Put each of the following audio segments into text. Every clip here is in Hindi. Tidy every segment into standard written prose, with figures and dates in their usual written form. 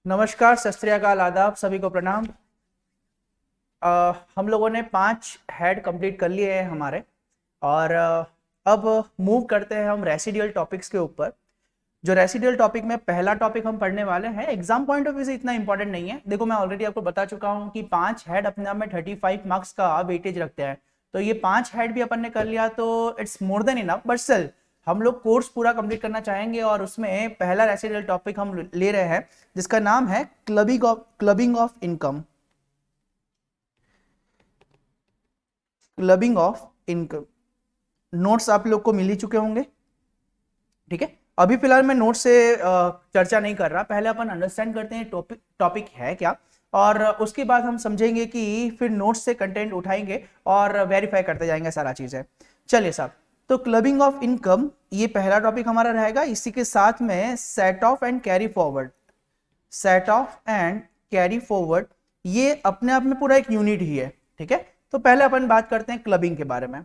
नमस्कार, सत श्री अकाल, आदाब, सभी को प्रणाम। हम लोगों ने 5 हेड कंप्लीट कर लिए हैं हमारे। और अब मूव करते हैं हम रेसिडुअल टॉपिक्स के ऊपर। जो रेसिडुअल टॉपिक में पहला टॉपिक हम पढ़ने वाले हैं, एग्जाम पॉइंट ऑफ व्यू से इतना इंपॉर्टेंट नहीं है। देखो, मैं ऑलरेडी आपको बता चुका हूं कि 5 हेड अपने आप में 35 मार्क्स का वेटेज रखते हैं। तो ये 5 हेड भी अपन ने कर लिया तो it's more than enough, but still हम लोग कोर्स पूरा कंप्लीट करना चाहेंगे। और उसमें पहला रेसिडुअल टॉपिक हम ले रहे हैं जिसका नाम है clubbing of income. Clubbing of income notes आप लोग को मिल ही चुके होंगे, ठीक है। अभी फिलहाल मैं नोट से चर्चा नहीं कर रहा, पहले अपन अंडरस्टैंड करते हैं टॉपिक है क्या, और उसके बाद हम समझेंगे कि फिर नोट्स से कंटेंट उठाएंगे और वेरीफाई करते जाएंगे सारा चीजें। चलिए साहब, तो क्लबिंग ऑफ इनकम ये पहला टॉपिक हमारा रहेगा। इसी के साथ में set of and carry forward. Set of and carry forward ये अपने आप में पूरा एक यूनिट ही है, ठीक है। तो पहले अपन बात करते हैं क्लबिंग के बारे में।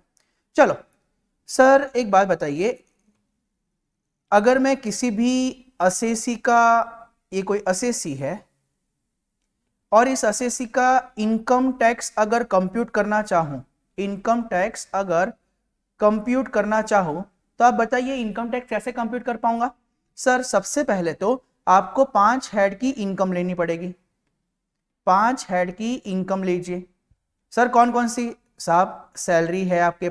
चलो सर, एक बात बताइए, अगर मैं किसी भी असेसी का, ये कोई असेसी है और इस असेसी का इनकम टैक्स अगर कंप्यूट करना चाहूं, इनकम टैक्स अगर कंप्यूट करना चाहूं, तो आप बताइए इनकम टैक्स कैसे कंप्यूट कर पाऊंगा। सर, सबसे पहले तो आपको 5 हेड की इनकम लेनी पड़ेगी। 5 हेड की इनकम लीजिए। सर, कौन कौन सी? साहब, सैलरी है आपके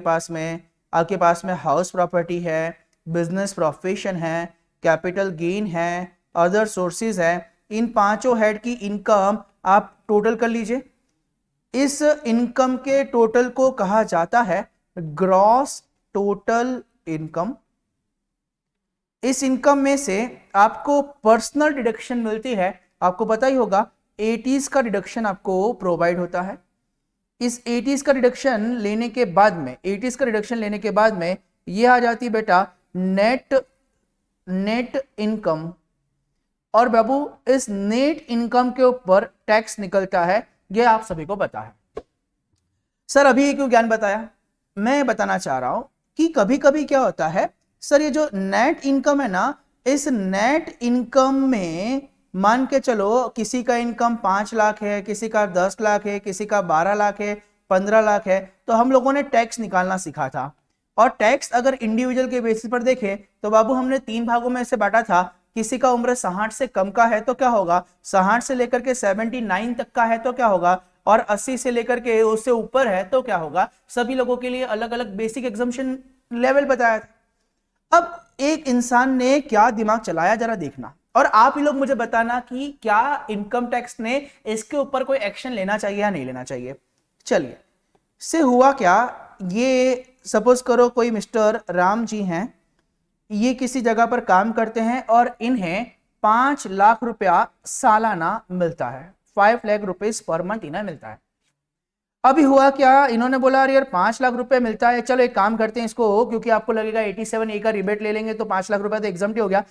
पास में हाउस प्रॉपर्टी है, बिजनेस प्रोफेशन है, कैपिटल गेन है, अदर सोर्सेज है। इन 5 हेड की इनकम आप टोटल कर लीजिए। इस इनकम के टोटल को कहा जाता है ग्रॉस टोटल इनकम। इस इनकम में से आपको पर्सनल डिडक्शन मिलती है, आपको पता ही होगा 80s का डिडक्शन आपको प्रोवाइड होता है। इस 80s का डिडक्शन लेने के बाद में ये आ जाती बेटा नेट इनकम। और बाबू, इस नेट इनकम के ऊपर टैक्स निकलता है, ये आप सभी को पता है। सर, अभी क्यों ज्ञान बताया? मैं बताना चाह रहा हूं कि कभी कभी क्या होता है सर, ये जो नेट इनकम है ना, इस नेट इनकम में मान के चलो किसी का इनकम 5 लाख है, किसी का 10 लाख है, किसी का 12 लाख है, 15 लाख है, तो हम लोगों ने टैक्स निकालना सीखा था। और टैक्स अगर इंडिविजुअल के बेसिस पर देखें तो बाबू हमने 3 भागों में से बांटा था। किसी का उम्र 60 से कम का है तो क्या होगा, 60 से लेकर के 79 तक का है तो क्या होगा, और 80 से लेकर के उससे ऊपर है तो क्या होगा। सभी लोगों के लिए अलग अलग बेसिक एग्जम्पशन लेवल बताया था। अब एक इंसान ने क्या दिमाग चलाया, जरा देखना, और आप ही लोग मुझे बताना कि क्या इनकम टैक्स ने इसके ऊपर कोई एक्शन लेना चाहिए या नहीं लेना चाहिए। चलिए, से हुआ क्या, ये सपोज करो कोई मिस्टर राम जी हैं, ये किसी जगह पर काम करते हैं और इन्हें 5 लाख रुपया सालाना मिलता है। 5 लाख रुपीज पर मंथ इन्हें मिलता है। अभी हुआ क्या, इन्होंने बोला अरे यार 5 लाख रुपए मिलता है, चलो एक काम करते हैं इसको, क्योंकि आपको लगेगा 87A का रिबेट ले लेंगे तो 5 लाख रुपए तो एग्जाम्प्ट हो गया।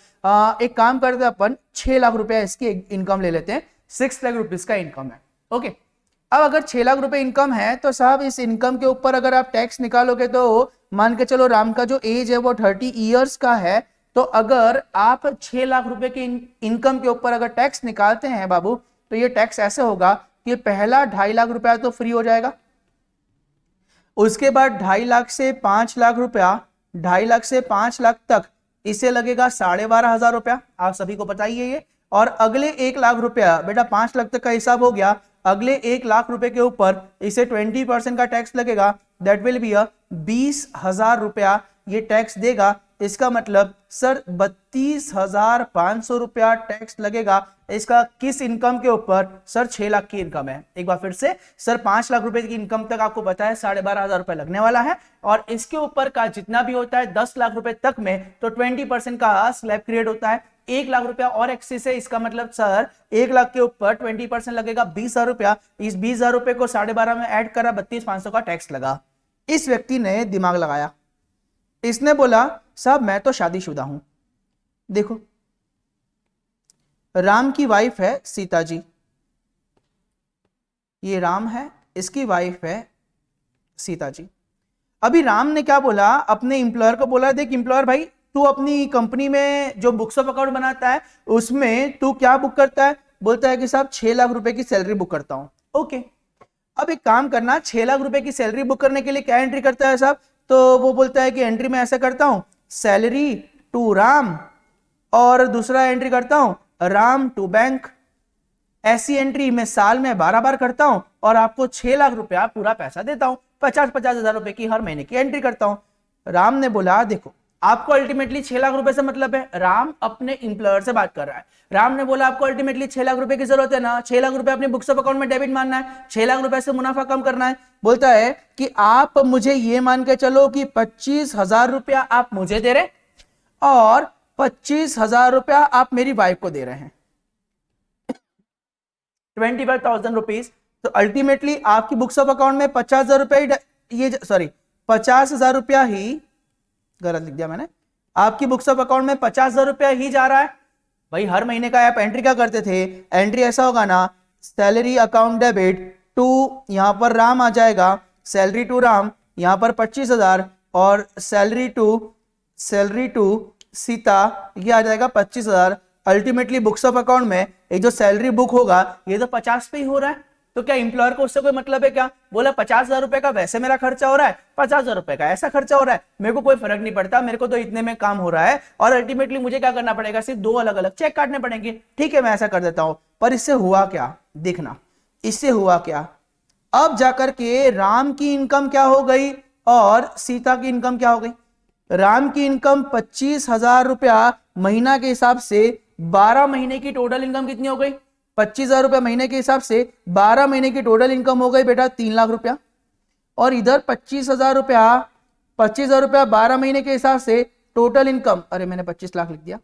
एक काम करते हैं अपन 6 लाख रुपया इसकी इनकम ले लेते हैं। 6 लाख रुपीज का इनकम है, ओके। अब अगर 6 लाख रुपए इनकम है तो साहब इस इनकम के ऊपर अगर आप टैक्स निकालोगे तो मान के चलो राम का जो एज है वो 30 ईयर्स का है। तो अगर आप 6 लाख रुपए की इनकम के ऊपर अगर टैक्स निकालते हैं बाबू, तो ये टैक्स ऐसे होगा कि पहला 2.5 लाख रुपया तो फ्री हो जाएगा, उसके बाद 2.5 लाख से 5 लाख रुपया, 2.5 लाख से 5 लाख तक इसे लगेगा 12,500 रुपया, आप सभी को बताइए ये। और अगले 1 लाख रुपया, बेटा 5 लाख तक का हिसाब हो गया, अगले 1 लाख रुपए के ऊपर इसे 20% का टैक्स लगेगा, दैट विल बी 20,000 रुपया ये टैक्स देगा। इसका मतलब सर 32,500 रुपया टैक्स लगेगा इसका किस इनकम के ऊपर? सर 6 लाख की इनकम है। एक बार फिर से, सर 5 लाख रुपए की इनकम तक आपको पता है 12,500 रुपए लगने वाला है, और इसके ऊपर का जितना भी होता है 10 लाख रुपए तक में तो 20% का स्लैब क्रिएट होता है। 1 लाख रुपया और एक्सेस है, इसका मतलब सर 1 लाख के ऊपर 20% लगेगा 20,000 रुपया। इस 20,000 रुपए को 12.5 में ऐड करा, 32,500 का टैक्स लगा। इस व्यक्ति ने दिमाग लगाया, इसने बोला साहब मैं तो शादीशुदा हूं। देखो, राम की वाइफ है सीता जी, ये राम है, इसकी वाइफ है सीता जी। अभी राम ने क्या बोला, अपने एम्प्लॉयर को बोला देख एम्प्लॉयर भाई, तू अपनी कंपनी में जो बुक्स ऑफ अकाउंट बनाता है उसमें तू क्या बुक करता है, बोलता है कि साहब 6 लाख रुपए की सैलरी बुक करता हूं। ओके, अब एक काम करना, 6 लाख रुपए की सैलरी बुक करने के लिए क्या एंट्री करता है साहब? तो वो बोलता है कि एंट्री में ऐसा करता हूं, सैलरी टू राम, और दूसरा एंट्री करता हूं राम टू बैंक। ऐसी एंट्री मैं साल में 12 बार करता हूं और आपको 6 लाख रुपया पूरा पैसा देता हूं, 50-50 हजार रुपए की हर महीने की एंट्री करता हूं। राम ने बोला देखो आपको अल्टीमेटली 6 लाख रुपए से मतलब है, राम अपने इंप्लॉयर से बात कर रहा है। राम ने बोला आपको अल्टीमेटली 6 लाख रुपए की जरूरत है ना, 6 लाख रुपए अपने बुक्स ऑफ अकाउंट में डेबिट मानना है, 6 लाख रुपए से मुनाफा कम करना है। बोलता है कि आप मुझे ये मान के चलो कि 25,000 रुपया आप मुझे दे रहे और 25,000 रुपया आप मेरी वाइफ को दे रहे हैं, 25,000 रुपीज। तो अल्टीमेटली आपकी बुक्स ऑफ अकाउंट में 50,000 रुपया, ये सॉरी 50,000 रुपया ही, गलत लिख दिया मैंने, आपकी बुक्स ऑफ अकाउंट में 50,000 रुपया ही जा रहा है। भाई हर महीने का आप एंट्री क्या करते थे, एंट्री ऐसा होगा ना, सैलरी अकाउंट डेबिट टू, यहां पर राम आ जाएगा, सैलरी टू राम, यहां पर 25,000, और सैलरी टू सीता, ये आ जाएगा 25,000। अल्टीमेटली बुक्स ऑफ अकाउंट में एक जो सैलरी बुक होगा ये तो 50 पे ही हो रहा है, तो क्या इंप्लॉयर को उससे कोई मतलब है क्या? बोला 50,000 रुपए का वैसे मेरा खर्चा हो रहा है, 50,000 रुपए का ऐसा खर्चा हो रहा है, मेरे को कोई फर्क नहीं पड़ता, मेरे को तो इतने में काम हो रहा है, और अल्टीमेटली मुझे क्या करना पड़ेगा, सिर्फ 2 अलग अलग चेक काटने पड़ेंगे। ठीक है मैं ऐसा कर देता हूं, पर इससे हुआ क्या देखना, इससे हुआ क्या, अब जाकर के राम की इनकम क्या हो गई और सीता की इनकम क्या हो गई। राम की इनकम 25,000 रुपया महीना के हिसाब से 12 महीने की टोटल इनकम कितनी हो गई, 25,000 रुपया महीने के हिसाब से 12 महीने की टोटल इनकम हो गई बेटा 3 लाख रुपया। और इधर 25,000 रुपया 12 महीने के हिसाब से टोटल इनकम, अरे मैंने 25 लाख लिख दिया,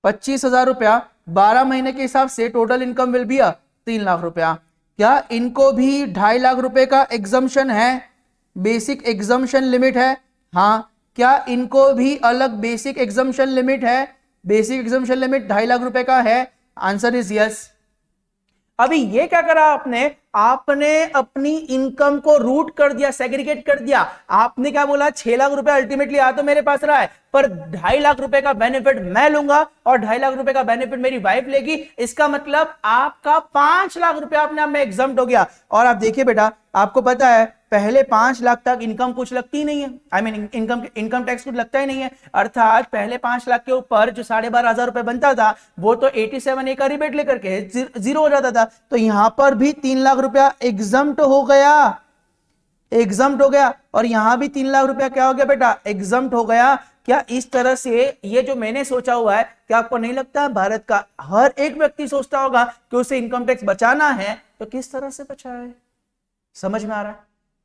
25,000 रुपया 12 महीने के हिसाब से total income will be 3 lakh रुपया। क्या इनको भी 2.5 लाख रुपए का एग्जम्पशन है, बेसिक एग्जम्पशन लिमिट है? हाँ, क्या इनको भी अलग बेसिक एग्जम्पशन लिमिट है? बेसिक एग्जम्पशन लिमिट 2.5 लाख रुपए का है। Answer is yes. अभी ये क्या करा आपने अपनी इनकम को रूट कर दिया, सेग्रीगेट कर दिया। आपने क्या बोला, 6 लाख रुपए अल्टीमेटली आ तो मेरे पास रहा है, पर 2.5 लाख रुपए का बेनिफिट मैं लूंगा और 2.5 लाख रुपए का बेनिफिट मेरी वाइफ लेगी। इसका मतलब आपका 5 लाख रुपया अपने आप में एग्जम्प्ट हो गया। और आप देखिए बेटा, आपको पता है पहले 5 लाख तक इनकम कुछ लगती ही नहीं है, आई मीन इनकम टैक्स कुछ लगता ही नहीं है। अर्थात पहले 5 लाख के ऊपर जो 12,500 रुपए बनता था वो तो 87A का रिबेट लेकर के जीरो हो जाता था। तो यहां पर भी 3 लाख रुपया एग्जम्प्ट हो गया, और यहां भी 3 लाख रुपया क्या हो गया बेटा, एग्जम्प्ट हो गया। क्या इस तरह से ये जो मैंने सोचा हुआ है, क्या आपको नहीं लगता भारत का हर एक व्यक्ति सोचता होगा कि उसे इनकम टैक्स बचाना है तो किस तरह से बचाए? समझ में आ रहा है?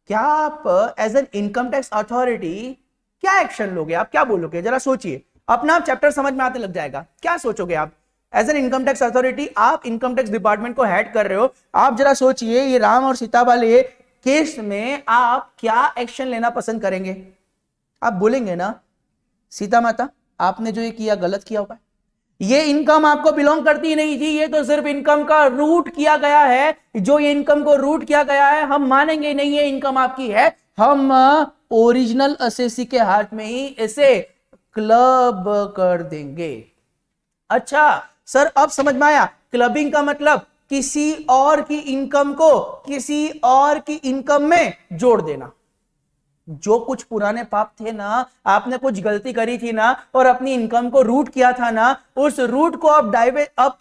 क्या आप as an income tax authority क्या एक्शन लोगे, आप क्या बोलोगे, जरा सोचिए। अपना चैप्टर समझ में आते लग जाएगा, क्या सोचोगे आप as an income tax authority? आप इनकम टैक्स डिपार्टमेंट को हेड कर रहे हो, आप जरा सोचिए ये राम और सीता वाले केस में आप क्या एक्शन लेना पसंद करेंगे? आप बोलेंगे ना सीता माता आपने जो ये किया गलत किया होगा, ये इनकम आपको बिलोंग करती नहीं थी, ये तो सिर्फ इनकम का रूट किया गया है, जो ये इनकम को रूट किया गया है हम मानेंगे नहीं ये इनकम आपकी है, हम ओरिजिनल असेसी के हाथ में ही इसे क्लब कर देंगे। अच्छा सर अब समझ में आया, क्लबिंग का मतलब किसी और की इनकम को किसी और की इनकम में जोड़ देना। जो कुछ पुराने पाप थे ना, आपने कुछ गलती करी थी ना और अपनी इनकम को रूट किया था ना, उस रूट को आप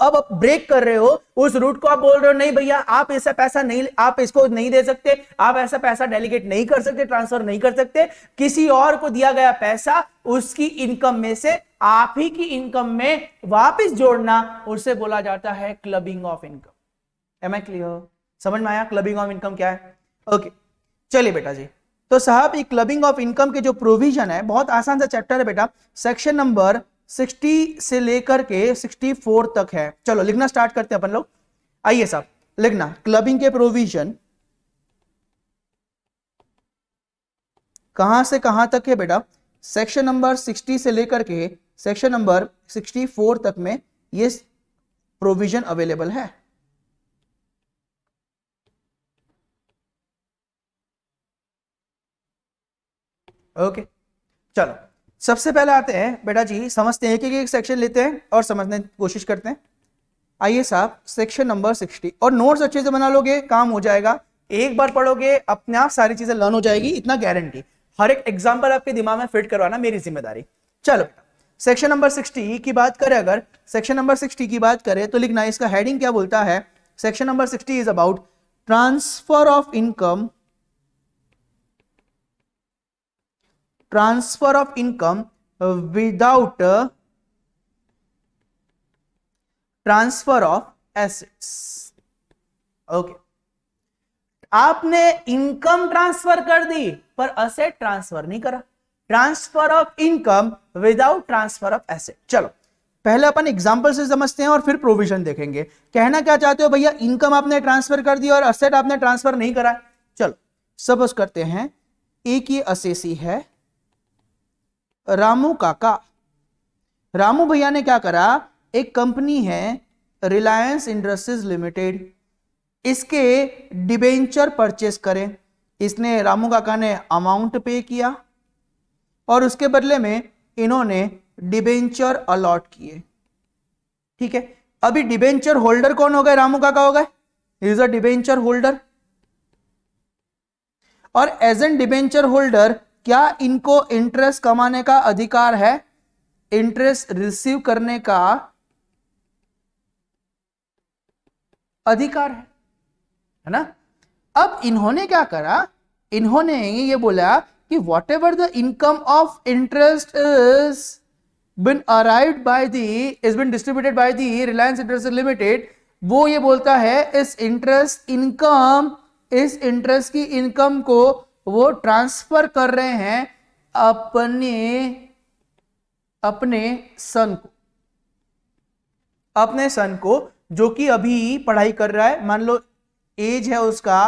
अब ब्रेक कर रहे हो, उस रूट को आप बोल रहे हो नहीं भैया आप ऐसा पैसा नहीं, आप इसको नहीं दे सकते, आप ऐसा पैसा डेलीगेट नहीं कर सकते, ट्रांसफर नहीं कर सकते, किसी और को दिया गया पैसा उसकी इनकम में से आप ही की इनकम में वापिस जोड़ना, उसे बोला जाता है clubbing of income. Am I clear? समझ में आया क्लबिंग ऑफ इनकम क्या है? ओके चलिए बेटा जी, तो साहब ये क्लबिंग ऑफ इनकम के जो प्रोविजन है बहुत आसान सा चैप्टर है बेटा, सेक्शन नंबर 60 से लेकर के 64 तक है। चलो लिखना स्टार्ट करते हैं अपन लोग। आइए साहब लिखना क्लबिंग के प्रोविजन कहां से कहां तक है बेटा, सेक्शन नंबर 60 से लेकर के सेक्शन नंबर 64 तक में ये प्रोविजन अवेलेबल है। ओके चलो सबसे पहले आते हैं बेटा जी, समझते हैं कि एक सेक्शन लेते हैं और समझने की कोशिश करते हैं। आइए साहब सेक्शन नंबर 60, और नोट्स अच्छे से बना लोगे काम हो जाएगा, एक बार पढ़ोगे अपने आप सारी चीजें लर्न हो जाएगी, इतना गारंटी। हर एक एग्जांपल आपके दिमाग में फिट करवाना मेरी जिम्मेदारी। चलो सेक्शन नंबर 60 की बात करें, अगर सेक्शन नंबर 60 की बात करें तो लिखना, इसका हेडिंग क्या बोलता है, section number 60 is about transfer of income, transfer of income without transfer of assets. Okay, आपने इनकम ट्रांसफर कर दी पर असेट ट्रांसफर नहीं करा, transfer of income without transfer of asset. चलो पहले अपन एग्जांपल से समझते हैं और फिर प्रोविजन देखेंगे। कहना क्या चाहते हो भैया, इनकम आपने ट्रांसफर कर दी और असेट आपने ट्रांसफर नहीं करा। चलो सपोज करते हैं एक ये असेसी है रामू काका। रामू भैया ने क्या करा, एक कंपनी है रिलायंस इंडस्ट्रीज लिमिटेड, इसके डिबेंचर परचेस करें। इसने रामू काका ने अमाउंट पे किया और उसके बदले में इन्होंने डिबेंचर अलॉट किए। ठीक है, अभी डिबेंचर होल्डर कौन हो गए, रामू काका हो गए, इज अ डिबेंचर होल्डर। और एज एन डिबेंचर होल्डर क्या इनको इंटरेस्ट कमाने का अधिकार है, इंटरेस्ट रिसीव करने का अधिकार है ना। अब इन्होंने क्या करा, इन्होंने ये बोला कि what ever the income of interest is been arrived by the is been distributed by the Reliance industries limited, वो ये बोलता है इस इंटरेस्ट इनकम, इस इंटरेस्ट की इनकम को वो ट्रांसफर कर रहे हैं अपने सन को, अपने सन को जो कि अभी पढ़ाई कर रहा है, मान लो एज है उसका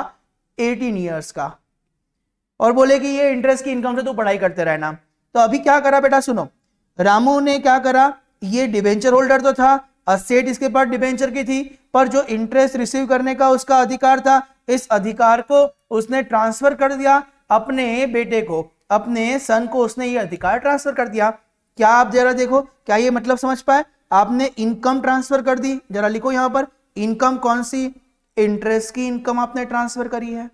18 ईयर्स का, और बोले कि ये इंटरेस्ट की इनकम से तू पढ़ाई करते रहना। तो अभी क्या करा बेटा, सुनो, रामू ने क्या करा, ये डिबेंचर होल्डर तो था, असेट इसके पास डिबेंचर की थी, पर जो इंटरेस्ट रिसीव करने का उसका अधिकार था, इस अधिकार को उसने ट्रांसफर कर दिया अपने बेटे को, अपने सन को उसने ये अधिकार ट्रांसफर कर दिया। क्या आप जरा देखो, क्या ये मतलब समझ पाए, आपने इनकम ट्रांसफर कर दी, जरा लिखो यहां पर, इनकम कौन सी, इंटरेस्ट की इनकम आपने ट्रांसफर करी है।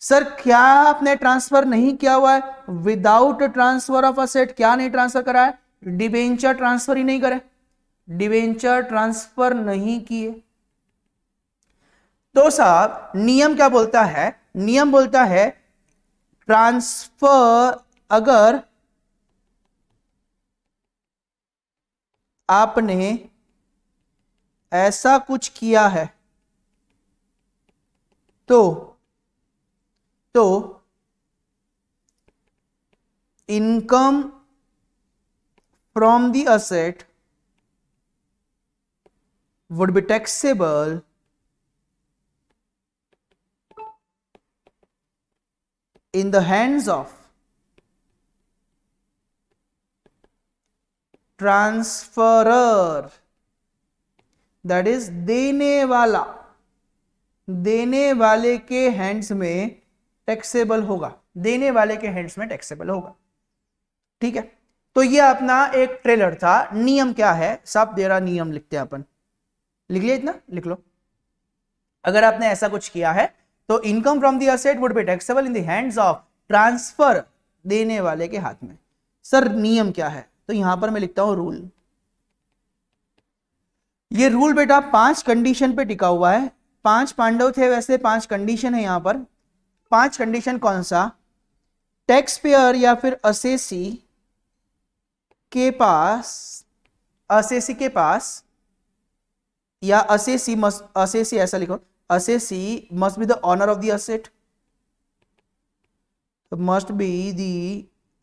सर क्या आपने ट्रांसफर नहीं किया हुआ है, विदाउट ट्रांसफर ऑफ असेट, क्या नहीं ट्रांसफर करा है, डिबेंचर ट्रांसफर ही नहीं करे, डिबेंचर ट्रांसफर नहीं किए। तो साहब नियम क्या बोलता है, नियम बोलता है ट्रांसफर, अगर आपने ऐसा कुछ किया है तो income from the asset would be taxable in the hands of transferor, that is देने वाला, देने वाले के हैंड्स में टैक्सेबल होगा, देने वाले के हैंड्स में टैक्सेबल होगा। ठीक है, तो ये अपना एक ट्रेलर था। नियम क्या है, सब दे रहा नियम लिखते हैं अपन, लिख लिया, इतना लिख लो। अगर आपने ऐसा कुछ किया है तो income from the asset would be taxable in the hands of transfer, देने वाले के हाथ में। सर नियम क्या है, तो यहां पर मैं लिखता हूं रूल। ये रूल बेटा 5 कंडीशन पे टिका हुआ है। 5 पांडव थे, वैसे 5 कंडीशन है यहां पर। 5 कंडीशन कौन सा, टैक्स पेयर या फिर असेसी के पास, असेसी के पास, या असेसी मस्ट, असेसी ऐसा लिखो, assessee must be the owner of the asset, must be the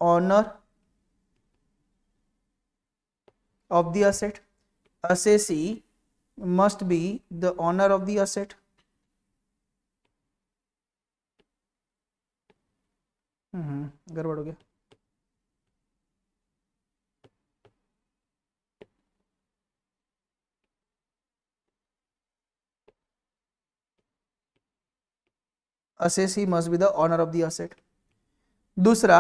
owner of the asset, assessee must be the owner of the asset। गड़बड़ हो गया, assessee must be the owner of the asset। दूसरा,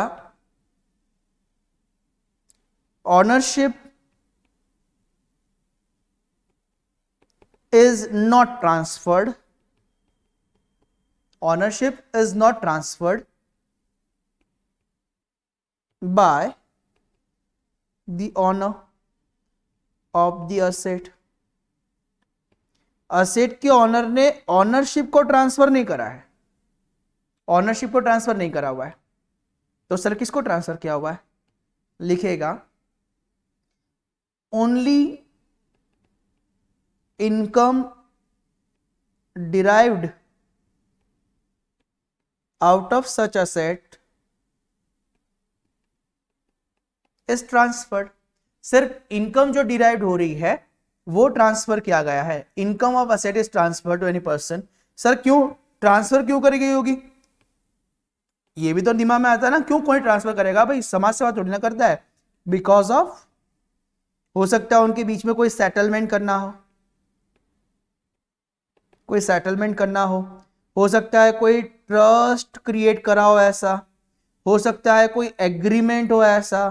ownership is not transferred, ownership is not transferred by the owner of the asset. Asset के ऑनर ने ऑनरशिप को ट्रांसफर नहीं करा है, ऑनरशिप को ट्रांसफर नहीं करा हुआ है, तो सर किसको ट्रांसफर किया हुआ है? लिखेगा only income derived out of such asset is transferred. सिर्फ इनकम जो डिराइव्ड हो रही है वो ट्रांसफर किया गया है। Income of asset is transfer to any person. Sir क्यों ट्रांसफर क्यों करी गई होगी? ये भी तो दिमाग में आता है ना, क्यों कोई ट्रांसफर करेगा भाई? समाज सेवा थोड़ी ना करता है। बिकॉज ऑफ, हो सकता है उनके बीच में कोई सेटलमेंट करना हो, कोई सेटलमेंट करना हो सकता है कोई ट्रस्ट क्रिएट करा हो, ऐसा हो सकता है कोई एग्रीमेंट हो, ऐसा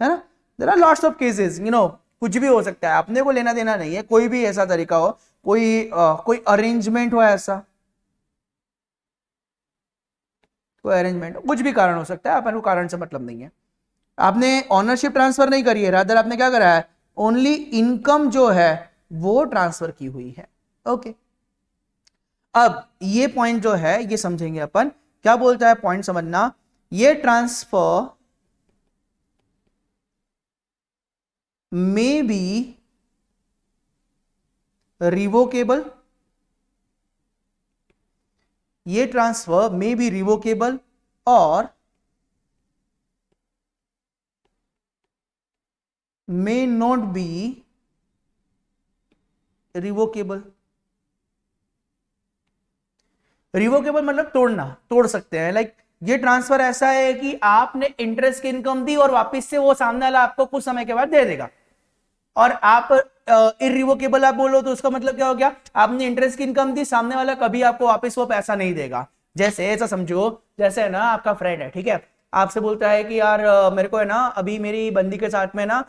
है ना। There are lots of cases, कुछ भी हो सकता है, अपने को लेना देना नहीं है। कोई भी ऐसा तरीका हो, कोई अरेंजमेंट हो, ऐसा कोई अरेंजमेंट, कुछ भी कारण हो सकता है, अपन को कारण से मतलब नहीं है। आपने ऑनरशिप ट्रांसफर नहीं करी है, रादर आपने क्या करा है? ओनली इनकम जो है वो ट्रांसफर की हुई है। ओके, अब ये पॉइंट जो है ये समझेंगे अपन। क्या बोलता है पॉइंट समझना, ये ट्रांसफर मे बी रिवोकेबल, ये ट्रांसफर मे बी रिवोकेबल और may not be revocable. Revocable मतलब तोड़ सकते हैं। लाइक ये ट्रांसफर ऐसा है कि आपने इंटरेस्ट की इनकम दी और वापस से वो सामने वाला आपको कुछ समय के बाद दे देगा, और आप इरिवोकेबल आप बोलो तो उसका मतलब क्या हो गया? आपने इंटरेस्ट की इनकम दी, सामने वाला कभी आपको वापस वो पैसा नहीं देगा। जैसे ऐसा समझो, जैसे है ना आपका फ्रेंड है, ठीक है, आपसे बोलता है कि यार मेरे को है ना अभी मेरी बंदी के साथ में ना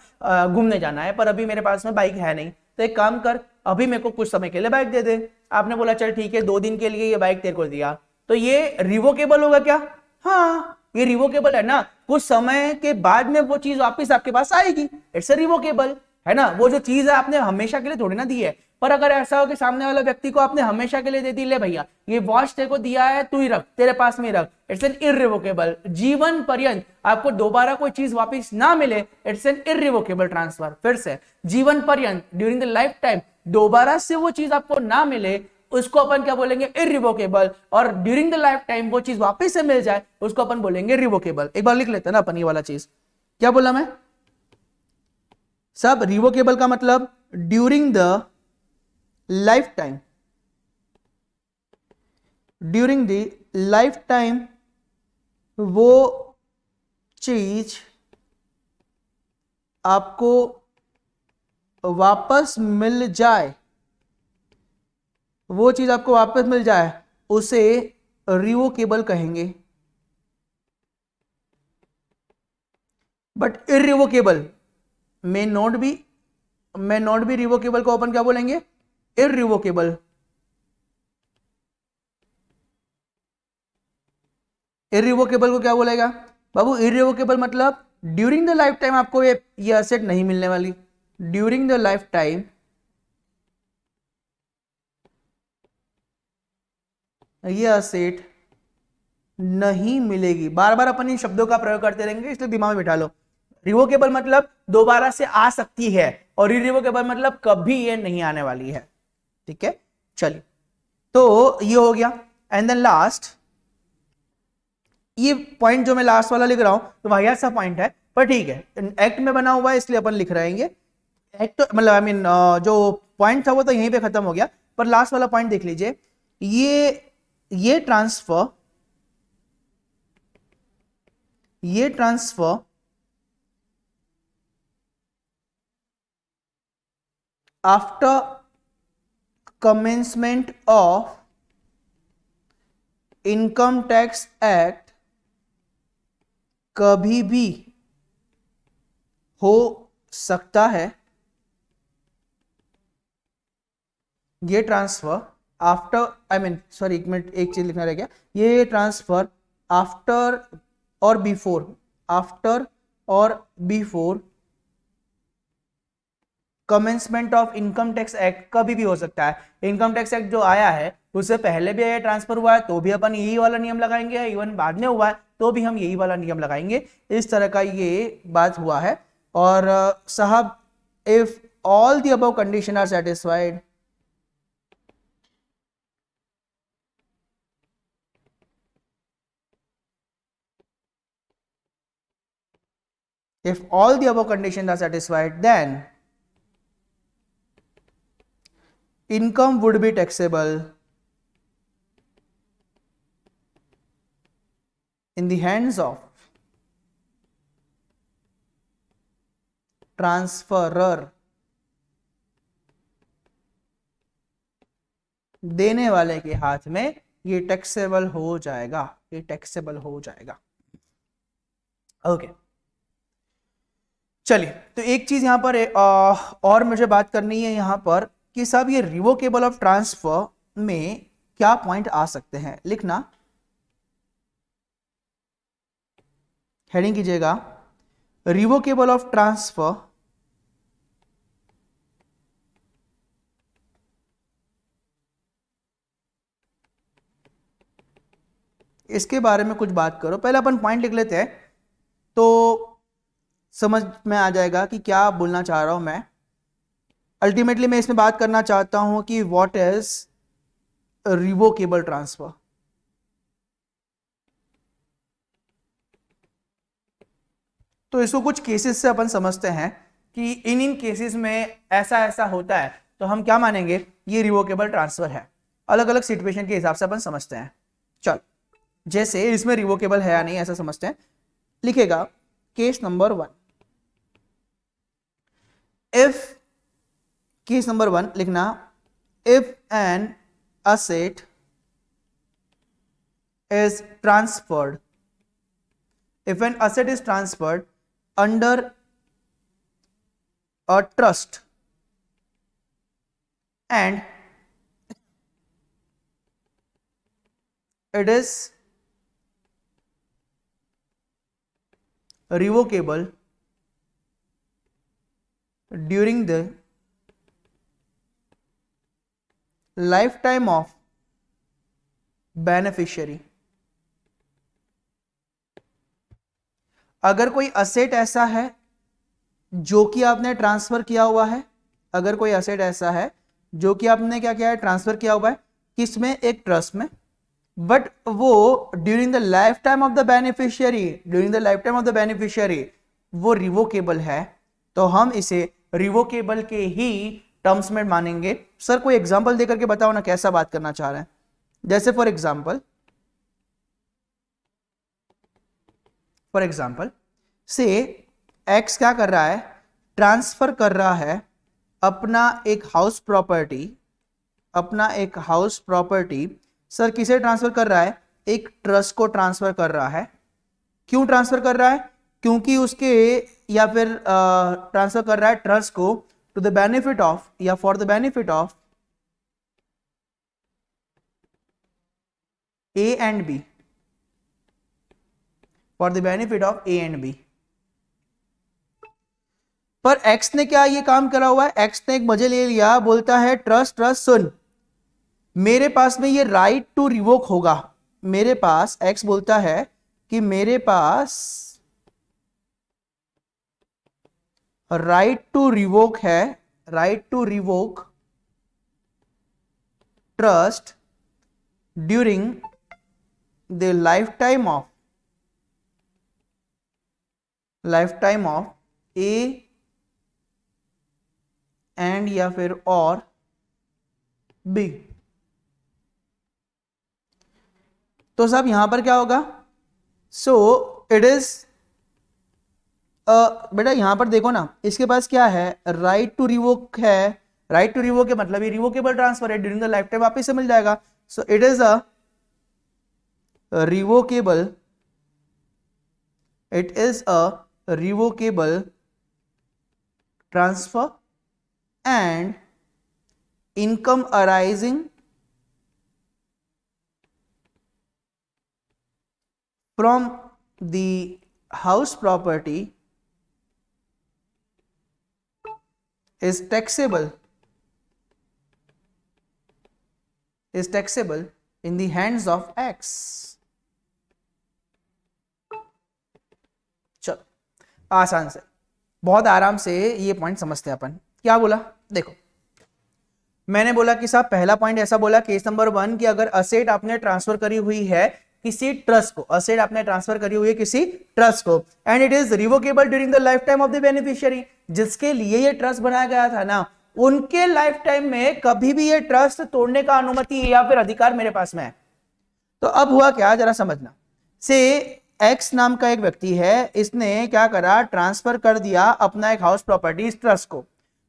घूमने जाना है, पर अभी मेरे पास में बाइक है नहीं, तो एक काम कर, अभी मेरे को कुछ समय के लिए बाइक दे दे। आपने बोला चल ठीक है, 2 दिन के लिए ये बाइक तेरे को दिया, तो ये रिवोकेबल होगा क्या? हाँ, ये रिवोकेबल है ना। कुछ समय के बाद में वो चीज वापस आपके पास आएगी, इट्स रिवोकेबल, है ना। वो जो चीज है आपने हमेशा के लिए थोड़ी ना दी है। पर अगर ऐसा हो कि सामने वाला व्यक्ति को आपने हमेशा के लिए दे दी, ले भैया ये वॉच तेरे को दिया है, तू ही रख, तेरे पास में रख, इट्स एन इरिवोकेबल। जीवन पर्यंत आपको दोबारा कोई चीज वापस ना मिले, इट्स एन इरिवोकेबल ट्रांसफर। फिर से, जीवन पर्यंत, ड्यूरिंग द लाइफ टाइम दोबारा से वो चीज आपको ना मिले, उसको अपन क्या बोलेंगे? इरिवोकेबल। और ड्यूरिंग द लाइफ टाइम वो चीज वापस से मिल जाए, उसको अपन बोलेंगे रिवोकेबल। एक बार लिख लेते हैं ना अपन ये वाला चीज। क्या बोला मैं? सब रिवोकेबल का मतलब during the life time, during the life time वो चीज आपको वापस मिल जाए, वो चीज आपको वापस मिल जाए, उसे रिवोकेबल कहेंगे। But irrevocable may not be revocable को अपन क्या बोलेंगे? इरिवोकेबल। इरिवोकेबल को क्या बोलेगा बाबू? इरिवोकेबल मतलब ड्यूरिंग द लाइफ टाइम आपको ये असेट नहीं मिलने वाली, ड्यूरिंग द लाइफ टाइम ये असेट नहीं मिलेगी। बार बार अपन इन शब्दों का प्रयोग करते रहेंगे, इसलिए दिमाग में बिठा लो। रिवोकेबल मतलब दोबारा से आ सकती है, और इरिवोकेबल मतलब कभी ये नहीं आने वाली है। ठीक है, चलिए, तो ये हो गया। एंड देन लास्ट, ये पॉइंट जो मैं लास्ट वाला लिख रहा हूं तो वाहिया सा पॉइंट है, पर ठीक है, एक्ट में बना हुआ है इसलिए अपन लिख रहेंगे। एक्ट मतलब आई मीन जो पॉइंट था वो तो यहीं पे खत्म हो गया, पर लास्ट वाला पॉइंट देख लीजिए। ये transfer after commencement of income tax act कभी भी हो सकता है, ये transfer after, I mean sorry एक मिनट, एक चीज लिखना रह गया, ये ट्रांसफर आफ्टर और बिफोर, आफ्टर और before commencement of income tax act कभी भी हो सकता है। इनकम टैक्स एक्ट जो आया है उससे पहले भी ये ट्रांसफर हुआ है तो भी अपन यही वाला नियम लगाएंगे, इवन बाद में हुआ है तो भी हम यही वाला नियम लगाएंगे। इस तरह का ये बात हुआ है। और साहब, if all the above condition are satisfied, if all the above conditions are satisfied, then income would be taxable in the hands of transferor, देने वाले के हाथ में ये टैक्सेबल हो जाएगा, ये टैक्सेबल हो जाएगा। ओके चलिए, तो एक चीज यहां पर और मुझे बात करनी है यहां पर कि साहब ये रिवोकेबल ऑफ ट्रांसफर में क्या पॉइंट आ सकते हैं, लिखना, हेडिंग कीजिएगा रिवोकेबल ऑफ ट्रांसफर इसके बारे में कुछ बात करो। पहले अपन पॉइंट लिख लेते हैं तो समझ में आ जाएगा कि क्या बोलना चाह रहा हूं मैं। अल्टीमेटली मैं इसमें बात करना चाहता हूं कि व्हाट इज रिवोकेबल ट्रांसफर। तो इसको कुछ केसेस से अपन समझते हैं कि इन केसेस में ऐसा ऐसा होता है तो हम क्या मानेंगे, ये रिवोकेबल ट्रांसफर है। अलग अलग सिचुएशन के हिसाब से अपन समझते हैं। चल, जैसे इसमें रिवोकेबल है या नहीं ऐसा समझते हैं। लिखेगा case number 1, if, case number 1 लिखना, if an asset is transferred, if an asset is transferred under a trust and it is revocable during the lifetime of beneficiary, अगर कोई असेट ऐसा है जो कि आपने ट्रांसफर किया हुआ है, अगर कोई असेट ऐसा है जो कि आपने क्या किया है, ट्रांसफर किया हुआ है, किसमें, एक ट्रस्ट में, बट वो during the life time of the beneficiary, during the life time of the beneficiary वो रिवोकेबल है, तो हम इसे रिवोकेबल के ही टर्म्स में मानेंगे। सर कोई एग्जांपल देकर के बताओ ना कैसा बात करना चाह रहे हैं। जैसे फॉर एग्जांपल से एक्स क्या कर रहा है, ट्रांसफर कर रहा है अपना एक हाउस प्रॉपर्टी, अपना एक हाउस प्रॉपर्टी, सर किसे ट्रांसफर कर रहा है, एक ट्रस्ट को ट्रांसफर कर रहा है। क्यों ट्रांसफर कर रहा है, क्योंकि उसके, या फिर ट्रांसफर कर रहा है ट्रस्ट को टू द बेनिफिट ऑफ, या for the benefit of A and B, for the benefit of A and B. पर एक्स ने क्या ये काम करा हुआ है, एक्स ने एक मजे ले लिया, बोलता है ट्रस्ट सुन, मेरे पास में ये राइट टू रिवोक होगा, मेरे पास, एक्स बोलता है कि मेरे पास राइट टू रिवोक है, right to revoke trust during the life time of A and या फिर और बी। तो साहब यहां पर क्या होगा, सो इट इज, बेटा यहां पर देखो ना, इसके पास क्या है, राइट टू रिवोक है, राइट टू रिवोक के मतलब ये रिवोकेबल ट्रांसफर है, ड्यूरिंग द लाइफ टाइम वापिस से मिल जाएगा। So it is a revocable, it is a revocable transfer and income arising from the house property is taxable in the hands of X. चलो आसान से, बहुत आराम से ये पॉइंट समझते हैं अपन। क्या बोला, देखो मैंने बोला कि साहब पहला पॉइंट ऐसा बोला केस नंबर 1 कि अगर असेट आपने ट्रांसफर करी हुई है किसी ट्रस्ट को, असेट आपने ट्रांसफर करी हुई है किसी ट्रस्ट को, and it is revocable during the life time of the beneficiary, जिसके लिए ये ट्रस्ट बनाया गया था ना, उनके लाइफ टाइम में कभी भी ये ट्रस्ट तोड़ने का अनुमति या फिर अधिकार मेरे पास में है। तो अब हुआ क्या, जरा समझना। से एक्स नाम का एक व्यक्ति है, इसने क्या करा, ट्रांसफर कर दिया अपना एक हाउस प्रॉपर्टी इस ट्रस्ट को।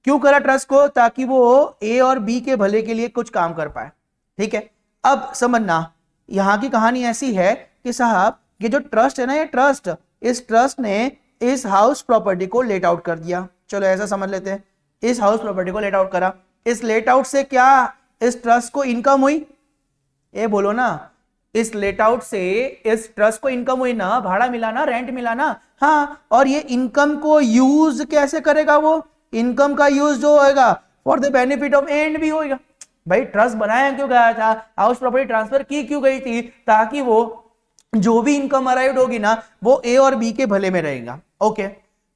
क्यों करा ट्रस्ट को, ताकि वो ए और बी के भले के लिए कुछ काम कर पाए। ठीक है, अब समझना यहां की कहानी ऐसी है कि साहब ये जो ट्रस्ट है ना, ये ट्रस्ट, इस ट्रस्ट ने इस हाउस प्रॉपर्टी को लेट आउट कर दिया। चलो ऐसा समझ लेते हैं, इस हाउस प्रॉपर्टी को लेट आउट करा। इस लेट आउट से क्या इस ट्रस्ट को इनकम हुई, ये बोलो ना, इस लेट आउट से इस ट्रस्ट को इनकम हुई ना, भाड़ा मिला ना, रेंट मिला ना। हाँ, और ये इनकम को यूज कैसे करेगा, वो इनकम का यूज जो होगा for the benefit of A and B होगा। भाई ट्रस्ट बनाया क्यों गया था, हाउस प्रॉपर्टी ट्रांसफर की क्यों गई थी, ताकि वो जो भी इनकम अराइव होगी ना वो ए और बी के भले में रहेगा। ओके,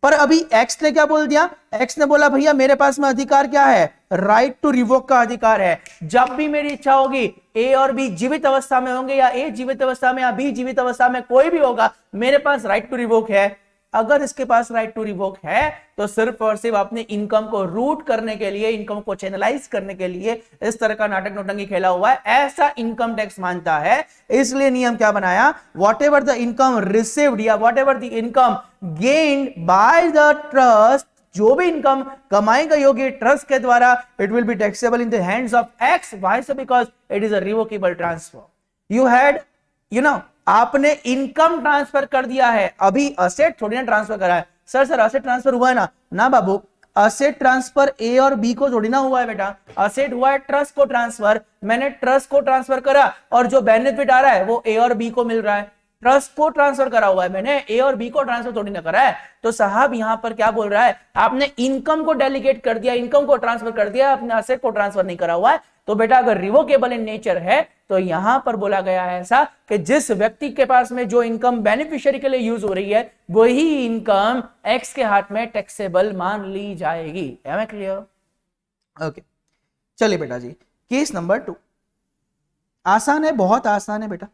पर अभी एक्स ने क्या बोल दिया, एक्स ने बोला भैया मेरे पास में अधिकार क्या है, राइट टू रिवोक का अधिकार है। जब भी मेरी इच्छा होगी, ए और बी जीवित अवस्था में होंगे या ए जीवित अवस्था में या बी जीवित अवस्था में, कोई भी होगा, मेरे पास राइट टू रिवोक है। अगर इसके पास राइट टू रिवोक है तो सिर्फ और सिर्फ अपने इनकम को रूट करने के लिए, इनकम को चैनलाइज करने के लिए इस तरह का नाटक नौटंकी खेला हुआ है, ऐसा इनकम टैक्स मानता है। इसलिए नियम क्या बनाया, whatever the income received या whatever the income gained by the trust, जो भी इनकम कमाई गई होगी ट्रस्ट के द्वारा, it will be taxable in the hands of X. Why so, because it is a revocable transfer. You had, you know, आपने इनकम ट्रांसफर कर दिया है, अभी असेट थोड़ी ना ट्रांसफर करा है। सर असेट ट्रांसफर हुआ है ना, ना बाबू, असेट ट्रांसफर ए और बी को थोड़ी ना हुआ है बेटा, असेट हुआ है ट्रस्ट को ट्रांसफर। मैंने ट्रस्ट को ट्रांसफर करा और जो बेनिफिट आ रहा है वो ए और बी को मिल रहा है। ट्रस्ट को ट्रांसफर करा हुआ है मैंने, ए और बी को ट्रांसफर थोड़ी ना करा है। तो साहब यहां पर क्या बोल रहा है, आपने इनकम को डेलीगेट कर दिया, इनकम को ट्रांसफर कर दिया, अपने असेट को ट्रांसफर नहीं करा हुआ है। तो बेटा अगर रिवोकेबल इन नेचर है तो यहां पर बोला गया है ऐसा कि जिस व्यक्ति के पास में जो इनकम बेनिफिशियरी के लिए यूज हो रही है वही इनकम एक्स के हाथ में टैक्सेबल मान ली जाएगी। M I clear? ओके, चलिए बेटा जी, केस नंबर 2 आसान है, बहुत आसान है बेटा,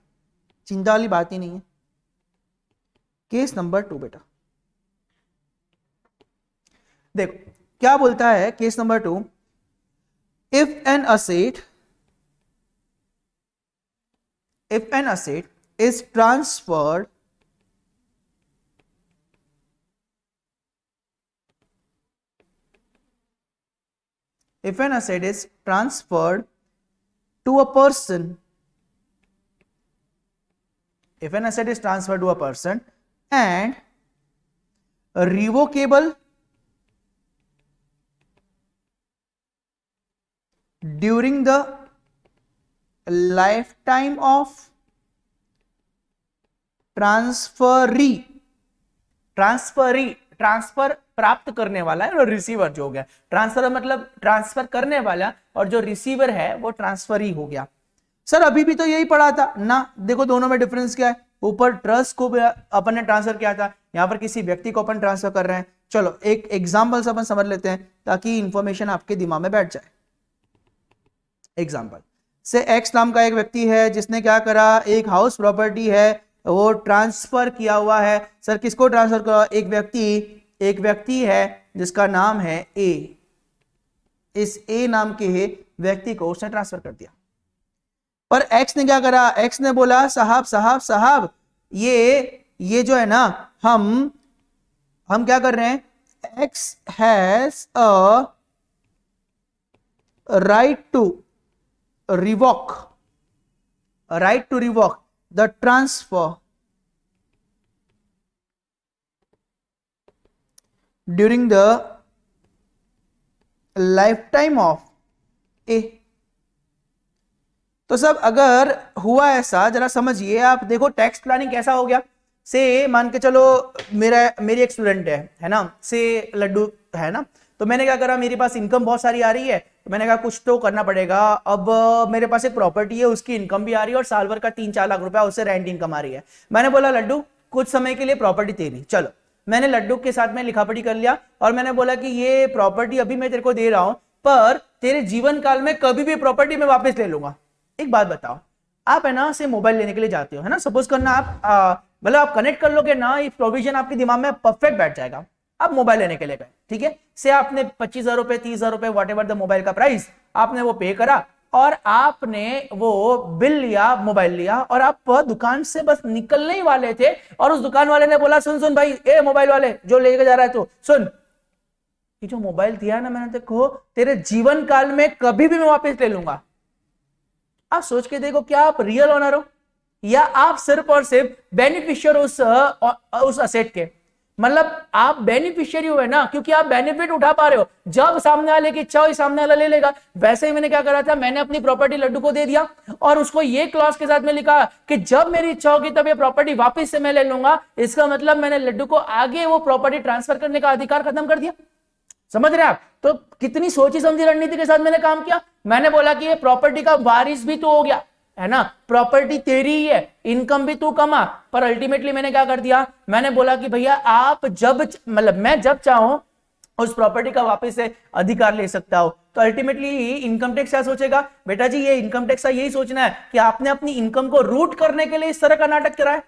चिंता वाली बात ही नहीं है। केस नंबर 2 बेटा देखो क्या बोलता है case number 2, if an asset is transferred to a person, if an asset is transferred to a person and revocable during the lifetime of transferee, transfer प्राप्त करने वाला है और रिसीवर जो हो गया, ट्रांसफर मतलब ट्रांसफर करने वाला और जो रिसीवर है वो ट्रांसफरी हो गया। सर अभी भी तो यही पढ़ा था ना, देखो दोनों में डिफरेंस क्या है, ऊपर ट्रस्ट को अपन ने ट्रांसफर किया था, यहां पर किसी व्यक्ति को अपन ट्रांसफर कर रहे हैं। चलो एक एग्जांपल से अपन समझ लेते हैं ताकि इंफॉर्मेशन आपके दिमाग में बैठ जाए। एग्जांपल से एक्स नाम का एक व्यक्ति है जिसने क्या करा, एक हाउस प्रॉपर्टी है वो ट्रांसफर किया हुआ है। सर किसको ट्रांसफर करा, एक व्यक्ति है जिसका नाम है ए, इस ए नाम के व्यक्ति को उसने ट्रांसफर कर दिया। पर एक्स ने क्या करा, एक्स ने बोला साहब ये जो है ना, हम क्या कर रहे हैं, X has a right to revoke the transfer during the lifetime of A. तो सब अगर हुआ ऐसा, जरा समझिए आप, देखो टैक्स प्लानिंग कैसा हो गया। से मान के चलो मेरी एक स्टूडेंट है ना, से लड्डू है ना, तो मैंने क्या करा, मेरे पास इनकम बहुत सारी आ रही है, तो मैंने कहा कुछ तो करना पड़ेगा। अब मेरे पास एक प्रॉपर्टी है, उसकी इनकम भी आ रही है और साल भर का 3-4 लाख रुपया उससे रेंट इनकम आ रही है। मैंने बोला लड्डू कुछ समय के लिए प्रॉपर्टी तेरी, चलो। मैंने लड्डू के साथ में लिखापढ़ी कर लिया और मैंने बोला कि ये प्रॉपर्टी अभी मैं तेरे को दे रहा हूं, पर तेरे जीवन काल में कभी भी प्रॉपर्टी मैं वापस ले लूंगा। एक बात बताओ, आप है ना से मोबाइल लेने के लिए जाते हो, है ना, सपोज करना आप मतलब आप कनेक्ट कर लोगे ना, ये प्रोविजन आपके दिमाग में परफेक्ट बैठ जाएगा। आप मोबाइल लेने के लिए गए, ठीक है, से आपने 25,000 रुपए 30,000 रुपए वॉट एवर द मोबाइल का प्राइस, आपने वो पे करा और आपने वो बिल लिया, मोबाइल लिया, और आप दुकान से बस निकलने ही वाले थे और उस दुकान वाले ने बोला सुन सुन भाई, ए मोबाइल वाले जो लेके जा रहा है तो सुन, ये जो मोबाइल दिया ना मैंने देखो, तेरे जीवन काल में कभी भी मैं वापस ले लूंगा। आप सोच के देखो, क्या आप रियल ओनर हो या आप सिर्फ और सिर्फ बेनिफिशियर उस असेट के। मतलब आप बेनिफिशियरी हुए ना, क्योंकि आप बेनिफिट उठा पा रहे हो। जब सामने वाले की इच्छा हो सामने वाला ले लेगा। वैसे ही मैंने क्या करा था, मैंने अपनी प्रॉपर्टी लड्डू को दे दिया और उसको ये क्लॉज के साथ में लिखा कि जब मेरी इच्छा होगी तब ये प्रॉपर्टी वापस से मैं ले लूंगा। इसका मतलब मैंने लड्डू को आगे वो प्रॉपर्टी ट्रांसफर करने का अधिकार खत्म कर दिया। समझ रहे आप? तो कितनी सोची समझी रणनीति के साथ मैंने काम किया। मैंने बोला कि ये प्रॉपर्टी का वारिस भी तो हो गया, है ना, प्रॉपर्टी तेरी ही है, इनकम भी तू कमा। पर अल्टीमेटली मैंने क्या कर दिया, मैंने बोला कि भैया आप जब मतलब मैं जब चाहूं उस प्रॉपर्टी का वापस से अधिकार ले सकता हो। तो अल्टीमेटली इनकम टैक्स क्या सोचेगा, बेटा जी ये इनकम टैक्स का यही सोचना है कि आपने अपनी इनकम को रूट करने के लिए इस तरह का नाटक करा है।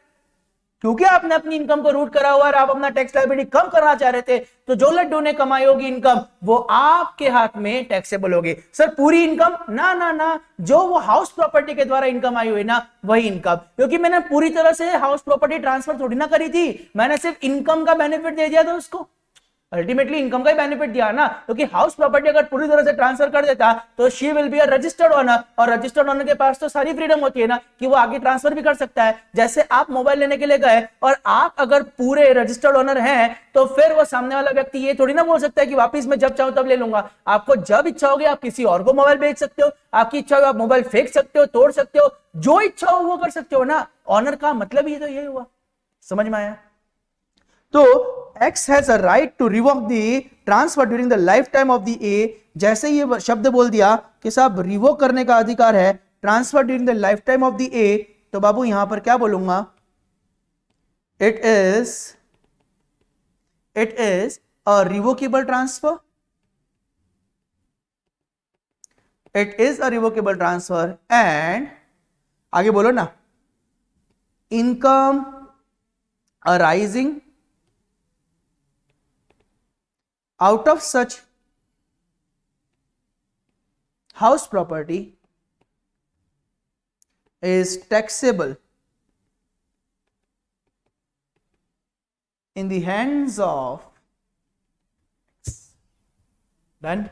क्योंकि आपने अपनी इनकम को रूट करा हुआ है, आप अपना टैक्स लायबिलिटी कम करना चाह रहे थे, तो जो लड्डू ने कमाई होगी इनकम वो आपके हाथ में टैक्सेबल होगी। सर पूरी इनकम ना ना ना, जो वो हाउस प्रॉपर्टी के द्वारा इनकम आई हुई ना वही इनकम, क्योंकि मैंने पूरी तरह से हाउस प्रॉपर्टी ट्रांसफर थोड़ी ना करी थी, मैंने सिर्फ इनकम का बेनिफिट दे दिया था उसको। अल्टीमेटली इनकम का ही बेनिफिट दिया ना, क्योंकि हाउस प्रॉपर्टी अगर पूरी तरह से ट्रांसफर कर देता तो she will be a registered owner, और रजिस्टर्ड ओनर के पास तो सारी फ्रीडम होती है ना कि वो आगे ट्रांसफर भी कर सकता है। जैसे आप मोबाइल लेने के लिए गए और आप अगर पूरे रजिस्टर्ड ओनर हैं, तो फिर वो सामने वाला व्यक्ति ये थोड़ी ना बोल सकता है कि वापस मैं जब चाहूं तब ले लूंगा। आपको जब इच्छा होगी आप किसी और को मोबाइल बेच सकते हो, आपकी इच्छा होगी आप मोबाइल फेंक सकते हो, तोड़ सकते हो, जो इच्छा हो वो कर सकते हो ना। ऑनर का मतलब ही तो यही हुआ। समझ में आया? तो X has a right to revoke the transfer during the lifetime of the A। जैसे ये शब्द बोल दिया कि साहब रिवोक करने का अधिकार है transfer during the life time of the A, तो बाबू यहां पर क्या बोलूंगा, it is a revocable transfer, it is a revocable transfer and आगे बोलो ना, income arising out of such house property is taxable in the hands of done।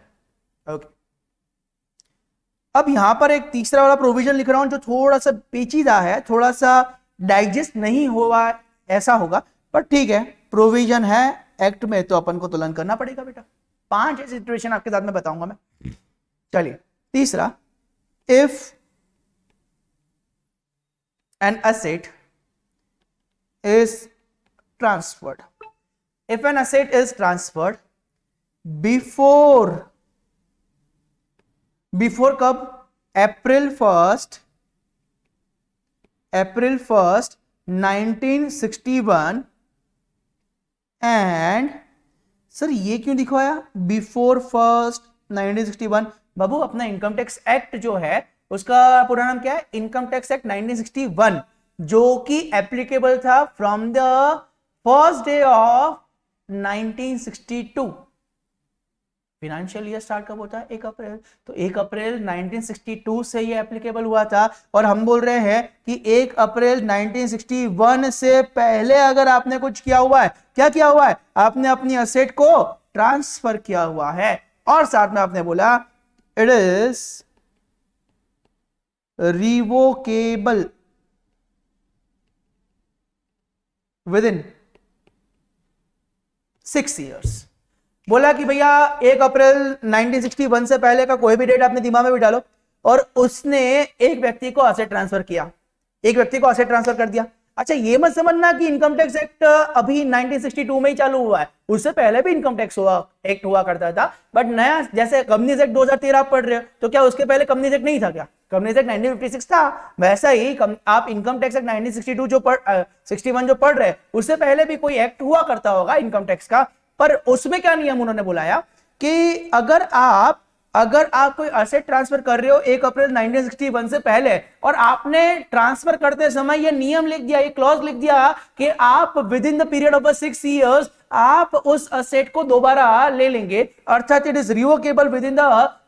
okay। अब यहां पर एक तीसरा वाला प्रोविजन लिख रहा हूं जो थोड़ा सा पेचीदा है, थोड़ा सा डाइजेस्ट नहीं हुआ ऐसा होगा, पर ठीक है, प्रोविजन है एक्ट में तो अपन को तुलन करना पड़ेगा बेटा। 5 सिचुएशन आपके साथ में बताऊंगा मैं। चलिए तीसरा, if an asset is transferred, if an asset is transferred before कब, अप्रैल 1 1961 एंड सर ये क्यों दिखवाया बिफोर 1 1961? बाबू अपना इनकम टैक्स एक्ट जो है उसका पूरा नाम क्या है, इनकम टैक्स एक्ट 1961, जो कि एप्लीकेबल था from the first day of 1962। Financial year start कब होता है, 1 अप्रैल, तो 1 अप्रैल 1962 से ये एप्लीकेबल हुआ था। और हम बोल रहे हैं कि 1 अप्रैल 1961 से पहले अगर आपने कुछ किया हुआ है, क्या किया हुआ है, आपने अपनी असेट को ट्रांसफर किया हुआ है, और साथ में आपने बोला it is revocable with in 6 years। बोला कि भैया 1 अप्रैल 1961 से पहले का कोई भी डेट आपने दिमाग में भी डालो, और उसने एक व्यक्ति को एसेट ट्रांसफर किया, एक व्यक्ति को एसेट ट्रांसफर कर दिया। अच्छा, ये मत समझना कि इनकम टैक्स एक्ट अभी 1962 में ही चालू हुआ है, उससे पहले भी इनकम टैक्स एक्ट हुआ करता था, बट नया जैसे कंपनीज एक्ट 2013 आप पढ़ रहे हो, तो क्या उसके पहले कंपनीज एक्ट नहीं था? क्या कंपनीज एक्ट 1956 था? वैसा ही आप इनकम टैक्स एक्ट 1962 जो 61 जो पढ़ रहे हैं, उससे पहले भी कोई एक्ट हुआ करता होगा इनकम टैक्स का। पर उसमें क्या नियम उन्होंने बुलाया कि अगर आप कोई एसेट ट्रांसफर कर रहे हो 1 अप्रैल 1961 से पहले, और आपने ट्रांसफर करते समय ये नियम लिख दिया, ये क्लॉज लिख दिया कि आप with in the period of 6 years आप उस एसेट को दोबारा ले लेंगे, अर्थात it is revocable with in the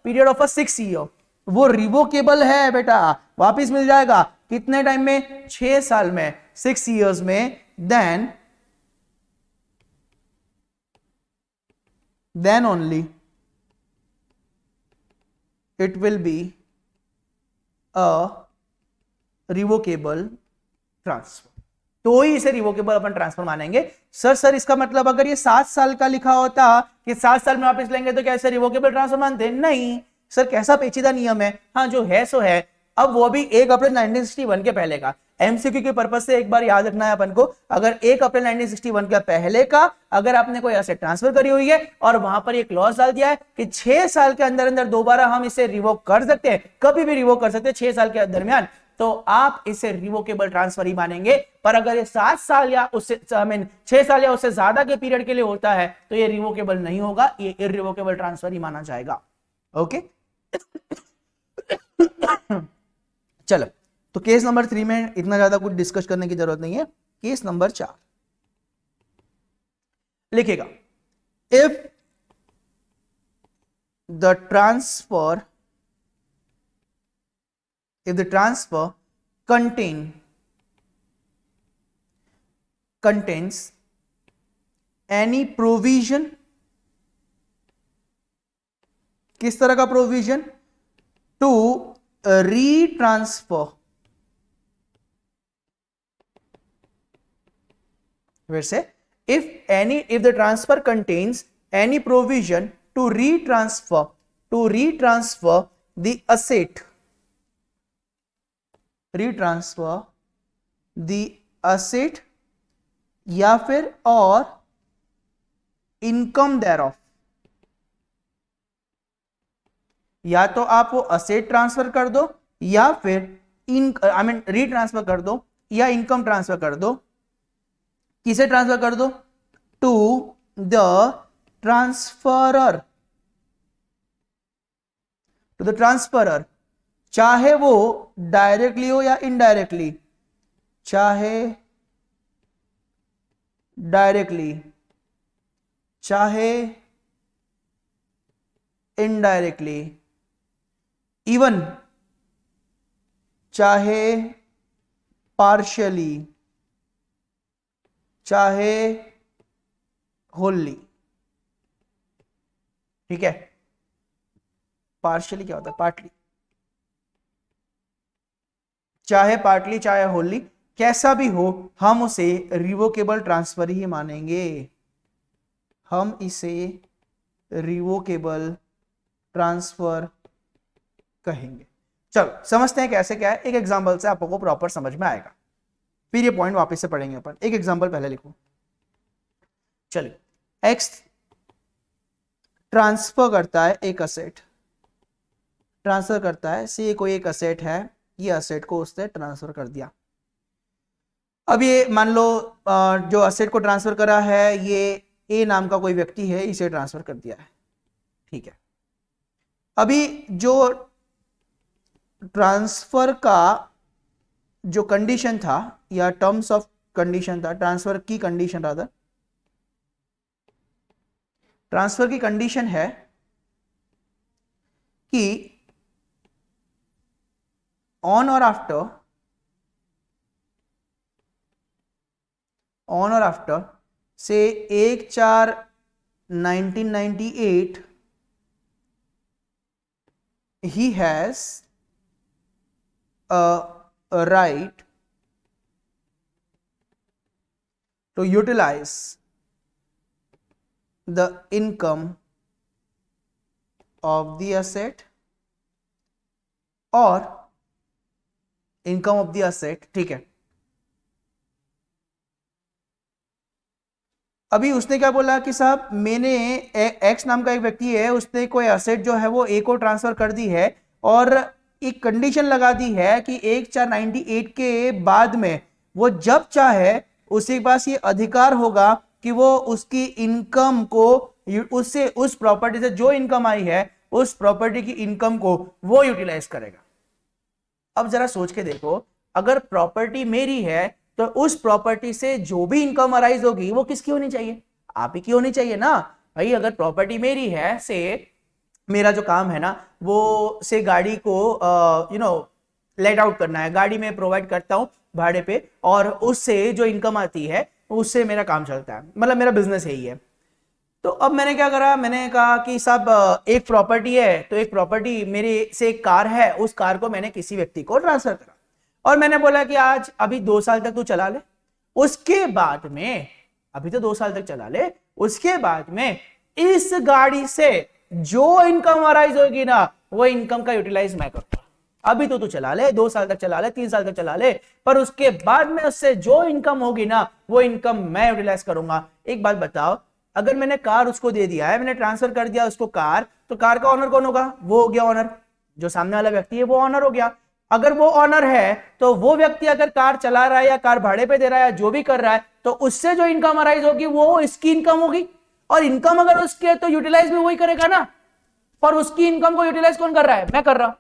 period of 6 year. वो रिवोकेबल है बेटा, वापिस मिल जाएगा कितने टाइम में? 6 साल में, 6 इयर्स में। then only it will be a revocable transfer, तो ही इसे रिवोकेबल अपन ट्रांसफर मानेंगे। सर इसका मतलब अगर ये 7 साल का लिखा होता कि 7 साल में वापस लेंगे तो क्या इसे रिवोकेबल ट्रांसफर मानते? नहीं सर, कैसा पेचीदा नियम है। हाँ, जो है सो है। अब वो भी 1 अप्रैल 1961 के पहले का। एमसीक्यू के पर्पस से एक बार याद रखना है अपन को, अगर 1 अप्रैल 1961 के पहले का अगर आपने कोई एसेट ट्रांसफर करी हुई है और वहां पर एक क्लॉज डाल दिया है कि 6 साल के अंदर अंदर दोबारा हम इसे रिवोक कर सकते हैं, कभी भी रिवोक कर सकते हैं 6 साल के दरमियान, तो आप इसे रिवोकेबल ट्रांसफर ही मानेंगे। पर अगर ये 7 साल या उससे 6 साल या उससे ज्यादा के पीरियड के लिए होता है तो ये रिवोकेबल नहीं होगा, ये इररिवोकेबल ट्रांसफर ही माना जाएगा। ओके चलो, तो केस नंबर 3 में इतना ज्यादा कुछ डिस्कस करने की जरूरत नहीं है। केस नंबर 4 लिखेगा, if the transfer contains any provision, किस तरह का प्रोविजन? टू retransfer, फिर से, if the transfer contains any provision to retransfer the asset, या फिर और इनकम thereof, या तो आप वो असेट ट्रांसफर कर दो या फिर रीट्रांसफर कर दो या इनकम ट्रांसफर कर दो। किसे ट्रांसफर कर दो? टू द ट्रांसफरर, चाहे वो डायरेक्टली हो या इनडायरेक्टली, चाहे डायरेक्टली चाहे इनडायरेक्टली, इवन चाहे पार्शियली, चाहे होली। ठीक है, पार्शियली क्या होता है? पार्टली, चाहे पार्टली चाहे होली, कैसा भी हो हम उसे रिवोकेबल ट्रांसफर ही मानेंगे, हम इसे रिवोकेबल ट्रांसफर कहेंगे। चलो समझते हैं कैसे क्या है, एक एग्जांपल से आपको प्रॉपर समझ में आएगा, फिर ये पॉइंट वापस से पढ़ेंगे अपन। एक एग्जांपल पहले लिखो। चलिए, एक्स ट्रांसफर करता है एक असेट, ट्रांसफर करता है, सी कोई एक असेट है, ये असेट को उसने ट्रांसफर कर दिया। अब ये मान लो जो असेट को ट्रांसफर करा है ये ए नाम का कोई व्यक्ति है, इसे ट्रांसफर कर दिया है। ठीक है, अभी जो ट्रांसफर का जो कंडीशन था या टर्म्स ऑफ कंडीशन था, ट्रांसफर की कंडीशन रादर, ट्रांसफर की कंडीशन है कि ऑन और आफ्टर से 1/4/1998 he has a right to utilize the income of the asset और इनकम ऑफ द असेट, ठीक है। अभी उसने क्या बोला कि साहब मैंने एक्स नाम का एक व्यक्ति है, उसने कोई असेट जो है वो ए को ट्रांसफर कर दी है और एक कंडीशन लगा दी है कि 1/4/98 के बाद में वो जब चाहे उसके पास ये अधिकार होगा कि वो उसकी इनकम को उससे उस प्रॉपर्टी से जो इनकम आई है उस प्रॉपर्टी की इनकम को वो यूटिलाइज करेगा। अब जरा सोच के देखो, अगर प्रॉपर्टी मेरी है तो उस प्रॉपर्टी से जो भी इनकम अराइज होगी वो किसकी होनी चाहिए? आप ही की होनी चाहिए ना भाई। अगर प्रॉपर्टी मेरी है, से मेरा जो काम है ना वो से गाड़ी को लेट आउट करना है, गाड़ी में प्रोवाइड करता हूं भाड़े पे और उससे जो इनकम आती है उससे मेरा काम चलता है, मतलब मेरा बिजनेस यही है। तो अब मैंने क्या करा, मैंने कहा कि साहब एक प्रॉपर्टी है तो एक प्रॉपर्टी मेरे से एक कार है, उस कार को मैंने किसी व्यक्ति को ट्रांसफर करा और मैंने बोला कि आज अभी 2 साल तक तू चला ले, उसके बाद में अभी तो 2 साल तक चला ले, उसके बाद में इस गाड़ी से जो इनकम अराइज होगी ना वो इनकम का यूटिलाइज मैं करूंगा। अभी तो तू चला ले, 2 साल तक चला ले, 3 साल तक चला ले, पर उसके बाद में उससे जो इनकम होगी ना वो इनकम मैं यूटिलाइज करूंगा। एक बात बताओ, अगर मैंने कार उसको दे दिया है, मैंने ट्रांसफर कर दिया उसको कार, तो कार का ऑनर कौन होगा? वो हो गया ऑनर, जो सामने वाला व्यक्ति है वो ऑनर हो गया। अगर वो ऑनर है तो वो व्यक्ति अगर कार चला रहा है या कार भाड़े पे दे रहा है या जो भी कर रहा है तो उससे जो इनकम अराइज होगी वो इसकी इनकम होगी, और इनकम अगर उसकी है तो यूटिलाइज भी वही करेगा ना। पर उसकी इनकम को यूटिलाइज कौन कर रहा है? मैं कर रहा हूं।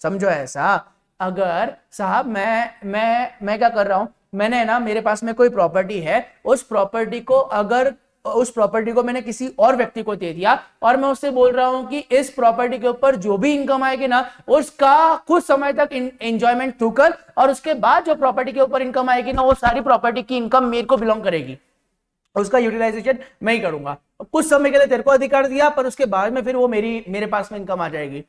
समझो ऐसा, अगर साहब मैं क्या कर रहा हूं, मैंने ना मेरे पास में कोई प्रॉपर्टी है, उस प्रॉपर्टी को मैंने किसी और व्यक्ति को दे दिया और मैं उससे बोल रहा हूं कि इस प्रॉपर्टी के ऊपर जो भी इनकम आएगी ना उसका कुछ समय तक एंजॉयमेंट तू कर, और उसके बाद जो प्रॉपर्टी के ऊपर इनकम आएगी ना वो सारी प्रॉपर्टी की इनकम मेरे को बिलोंग करेगी, उसका यूटिलाइजेशन मैं ही करूंगा। कुछ समय के लिए तेरे को अधिकार दिया पर उसके बाद में फिर वो मेरे पास में इनकम आ जाएगी।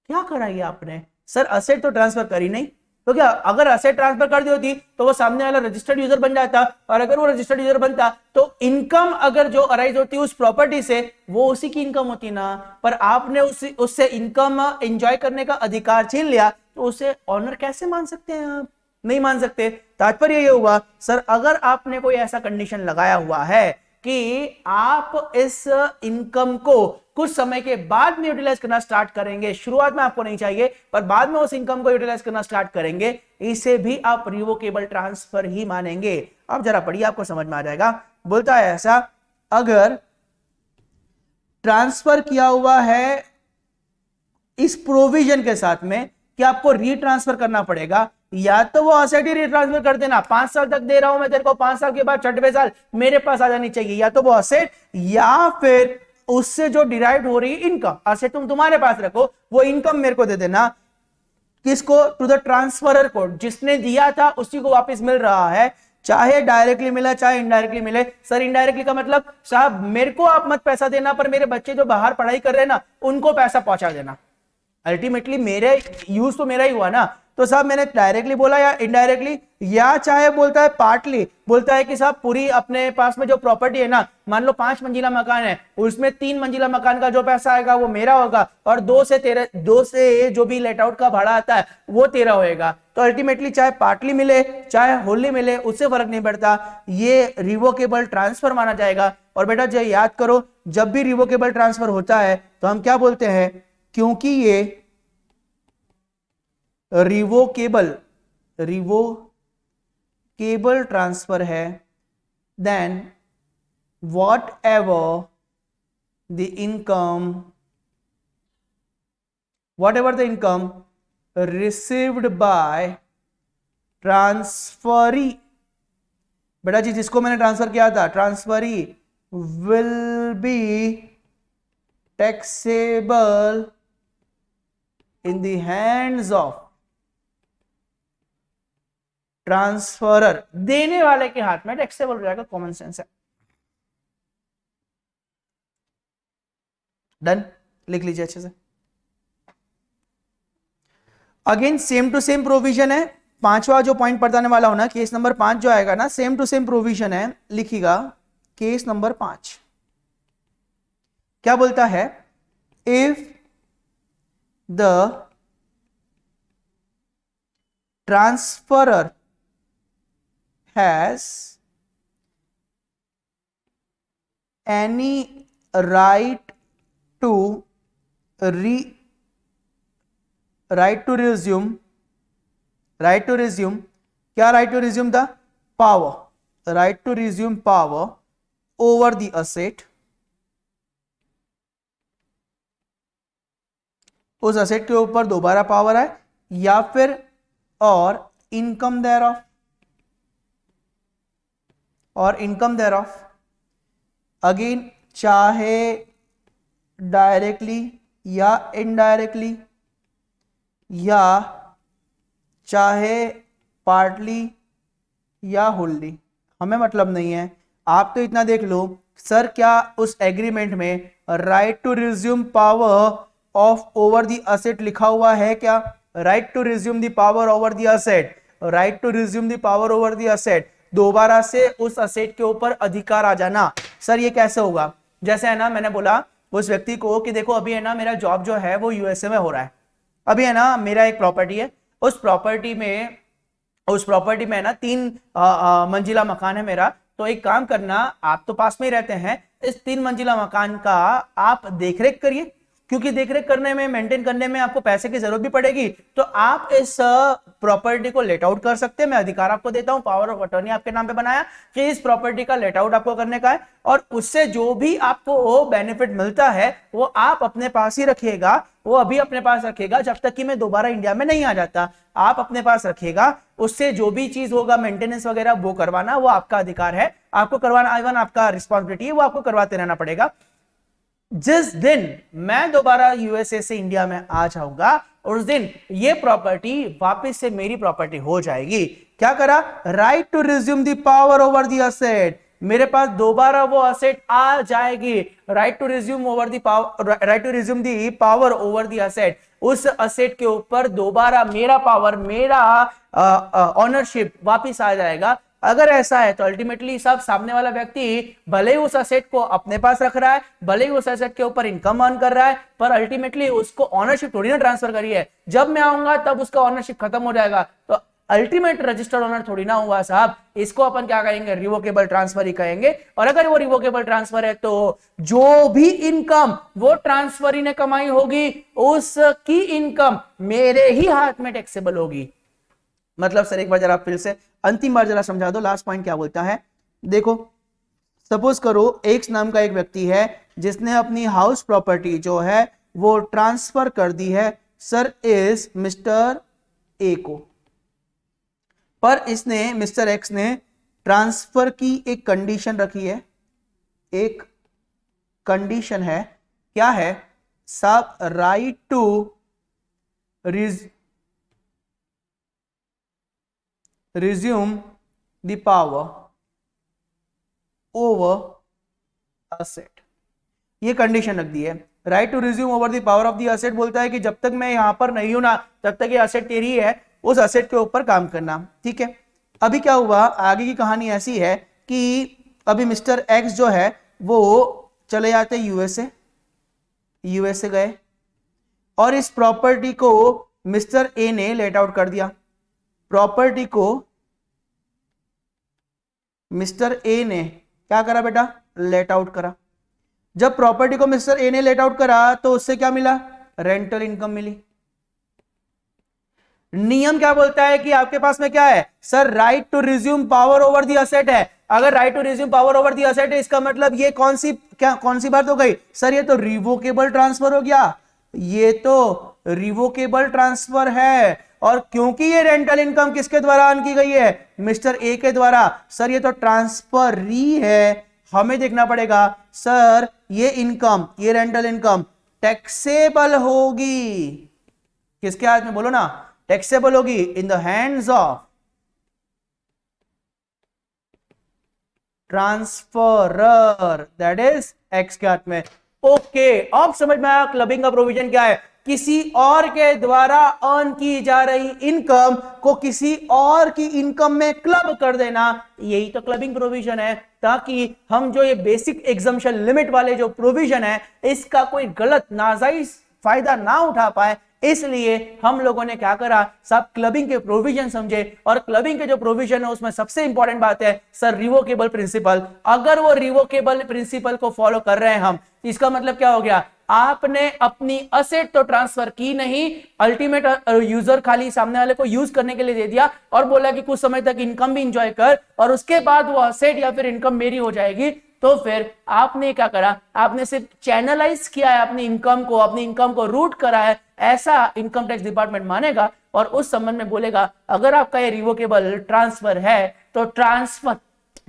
क्या करा ये आपने? सर असेट तो ट्रांसफर करी नहीं, तो क्या अगर असेट ट्रांसफर कर दी होती तो वो सामने वाला रजिस्टर्ड यूजर बन जाता, और अगर वो रजिस्टर्ड यूजर बनता तो इनकम अगर जो अराइज होती उस प्रॉपर्टी से वो उसी की इनकम होती ना। पर आपने उससे इनकम एंजॉय करने का अधिकार छीन लिया, तो उसे ऑनर कैसे मान सकते हैं आप? नहीं मान सकते। तात्पर्य ये हुआ सर, अगर आपने कोई ऐसा कंडीशन लगाया हुआ है कि आप इस इनकम को कुछ समय के बाद में यूटिलाइज करना स्टार्ट करेंगे, शुरुआत में आपको नहीं चाहिए पर बाद में उस इनकम को यूटिलाइज करना स्टार्ट करेंगे, इसे भी आप रिवोकेबल ट्रांसफर ही मानेंगे। अब जरा पढ़िए, आपको समझ में आ जाएगा। बोलता है ऐसा, अगर ट्रांसफर किया हुआ है इस प्रोविजन के साथ में कि आपको रीट्रांसफर करना पड़ेगा, या तो वो असेट ही रीट्रांसफर कर देना, 5 साल तक दे रहा हूं मैं तेरे को, 5 साल के बाद 6वें साल मेरे पास आ जानी चाहिए, या तो वो असेट या फिर उससे जो डिराइव हो रही इनकम, असेट तुम तुम्हारे पास रखो, वो इनकम मेरे को दे देना। किसको? टू द ट्रांसफरर को, जिसने दिया था उसी को वापस मिल रहा है, चाहे डायरेक्टली मिला चाहे इनडायरेक्टली मिले। सर इनडायरेक्टली का मतलब साहब मेरे को आप मत पैसा देना, पर मेरे बच्चे जो बाहर पढ़ाई कर रहे हैं ना उनको पैसा पहुंचा देना। अल्टीमेटली मेरे यूज तो मेरा ही हुआ ना, तो साहब मैंने डायरेक्टली बोला या इनडायरेक्टली, या चाहे बोलता है पार्टली, बोलता है कि साहब पूरी अपने पास में जो प्रॉपर्टी है ना, मान लो 5 मंजिला मकान है, उसमें 3 मंजिला मकान का जो पैसा आएगा वो मेरा होगा, और 2 से जो भी लेट आउट का भाड़ा आता है वो तेरा होएगा। तो अल्टीमेटली चाहे पार्टली मिले चाहे होली मिले उससे फर्क नहीं पड़ता, ये रिवोकेबल ट्रांसफर माना जाएगा। और बेटा जो याद करो, जब भी रिवोकेबल ट्रांसफर होता है तो हम क्या बोलते हैं, क्योंकि ये रिवोकेबल ट्रांसफर है, then whatever the income received by transferee, बेटा जी जिसको मैंने ट्रांसफर किया था, transferee will be taxable in the hands of transferor, देने वाले के हाथ में टैक्सेबल हो जाएगा। कॉमन सेंस है। डन, लिख लीजिए अच्छे से। Again same to same provision है, 5वां जो पॉइंट बताने वाला हूं ना, केस नंबर 5 जो आएगा ना, सेम टू सेम प्रोविजन है, लिखिएगा केस नंबर 5। क्या बोलता है, if the transferor has any right to resume, क्या right to resume the power, right to resume power over the asset, उस असेट के ऊपर दोबारा पावर है, या फिर और इनकम देयर ऑफ, अगेन चाहे डायरेक्टली या इनडायरेक्टली, या चाहे पार्टली या होल्ली, हमें मतलब नहीं है। आप तो इतना देख लो सर, क्या उस एग्रीमेंट में right to resume power of over the asset लिखा हुआ है क्या? Right to resume the power over the asset, right to resume the power over the asset, दोबारा से उस असेट के ऊपर अधिकार आ जाना। सर ये कैसे होगा? जैसे है ना, मैंने बोला उस व्यक्ति को कि देखो अभी है ना मेरा जॉब जो है वो यूएसए में हो रहा है, अभी है ना मेरा एक प्रॉपर्टी है, उस प्रॉपर्टी में है ना 3 मंजिला मकान है मेरा, तो एक काम करना, आप तो पास में ही रहते हैं, इस 3 मंजिला मकान का आप देखरेख करिए, क्योंकि देखरेख करने में, मेंटेन करने में आपको पैसे की जरूरत भी पड़ेगी, तो आप इस प्रॉपर्टी को लेट आउट कर सकते हैं। मैं अधिकार आपको देता हूं, पावर ऑफ अटॉर्नी आपके नाम पे बनाया कि इस प्रॉपर्टी का लेट आउट आपको करने का है, और उससे जो भी आपको बेनिफिट मिलता है वो आप अपने पास ही रखिएगा, वो अभी अपने पास रखेगा जब तक कि मैं दोबारा इंडिया में नहीं आ जाता, आप अपने पास रखिएगा। उससे जो भी चीज होगा मेंटेनेंस वगैरह वो करवाना, वो आपका अधिकार है, आपको करवाना, इवन आपका रिस्पॉन्सिबिलिटी है, वो आपको करवाते रहना पड़ेगा। जिस दिन मैं दोबारा यूएसए से इंडिया में आ जाऊंगा, उस दिन ये प्रॉपर्टी वापस से मेरी प्रॉपर्टी हो जाएगी। क्या करा? Right to resume the power over the asset, मेरे पास दोबारा वो असेट आ जाएगी। Right to resume over the power, right to resume the power over the asset, उस असेट के ऊपर दोबारा मेरा पावर, मेरा ऑनरशिप वापिस आ जाएगा। अगर ऐसा है तो अल्टीमेटली सब सामने वाला व्यक्ति भले ही उस एसेट को अपने पास रख रहा है, भले ही उस एसेट के ऊपर इनकम अर्न कर रहा है, पर अल्टीमेटली उसको ऑनरशिप थोड़ी ना ट्रांसफर करी है। जब मैं आऊंगा तब उसका ऑनरशिप खत्म हो जाएगा, तो अल्टीमेट रजिस्टर्ड ओनर थोड़ी ना हुआ साहब। इसको अपन क्या कहेंगे? रिवोकेबल ट्रांसफर ही कहेंगे। और अगर वो रिवोकेबल ट्रांसफर है तो जो भी इनकम वो ट्रांसफर ही ने कमाई होगी, उसकी इनकम मेरे ही हाथ में टैक्सेबल होगी। मतलब सर एक बार जरा फिर से अंतिम बार जरा समझा दो, लास्ट पॉइंट क्या बोलता है। देखो सपोज करो एक्स नाम का एक व्यक्ति है जिसने अपनी हाउस प्रॉपर्टी जो है वो ट्रांसफर कर दी है सर इस मिस्टर ए को, पर इसने मिस्टर एक्स ने ट्रांसफर की एक कंडीशन रखी है, एक कंडीशन है, क्या है साहब? Right to resume the power over asset, ये कंडीशन रख दी है। Right to resume over the power of the asset बोलता है कि जब तक मैं यहां पर नहीं हूं ना, तब तक ये असेट तेरी है, उस असेट के ऊपर काम करना। ठीक है, अभी क्या हुआ, आगे की कहानी ऐसी है कि अभी मिस्टर एक्स जो है वो चले जाते यूएसए गए, और इस प्रॉपर्टी को मिस्टर ए ने लेट आउट कर दिया। प्रॉपर्टी को मिस्टर ए ने क्या करा बेटा? लेट आउट करा। जब प्रॉपर्टी को मिस्टर ए ने लेट आउट करा तो उससे क्या मिला? रेंटल इनकम मिली। नियम क्या बोलता है कि आपके पास में क्या है sir? Right to resume power over the asset है। अगर right to resume power over the asset है, इसका मतलब ये कौन सी बात हो गई सर? ये तो रिवोकेबल ट्रांसफर हो गया, ये तो रिवोकेबल ट्रांसफर है। और क्योंकि ये रेंटल इनकम किसके द्वारा अर्न की गई है? मिस्टर ए के द्वारा। सर ये तो ट्रांसफरी है, हमें देखना पड़ेगा सर ये इनकम, ये रेंटल इनकम टैक्सेबल होगी किसके हाथ में? बोलो ना, टैक्सेबल होगी इन the hands of transferor, that is x के हाथ में। ओके, अब समझ में आया क्लबिंग का प्रोविजन क्या है। किसी और के द्वारा अर्न की जा रही इनकम को किसी और की इनकम में क्लब कर देना, यही तो क्लबिंग प्रोविजन है, ताकि हम जो ये बेसिक एग्जम्पशन लिमिट वाले जो प्रोविजन है इसका कोई गलत नाजायज फायदा ना उठा पाए। इसलिए हम लोगों ने क्या करा, सब क्लबिंग के प्रोविजन समझे, और क्लबिंग के जो प्रोविजन है उसमें सबसे इंपॉर्टेंट बात है सर रिवोकेबल प्रिंसिपल। अगर वो रिवोकेबल प्रिंसिपल को फॉलो कर रहे हैं हम, इसका मतलब क्या हो गया, आपने अपनी असेट तो ट्रांसफर की नहीं, अल्टीमेट यूजर खाली सामने वाले को यूज करने के लिए दे दिया और बोला कि कुछ समय तक इनकम भी इंजॉय कर और उसके बाद वो असेट या फिर इनकम मेरी हो जाएगी। तो फिर आपने क्या करा, आपने सिर्फ चैनलाइज किया है अपनी इनकम को रूट करा है, ऐसा इनकम टैक्स डिपार्टमेंट मानेगा और उस संबंध में बोलेगा अगर आपका ये रिवोकेबल ट्रांसफर है तो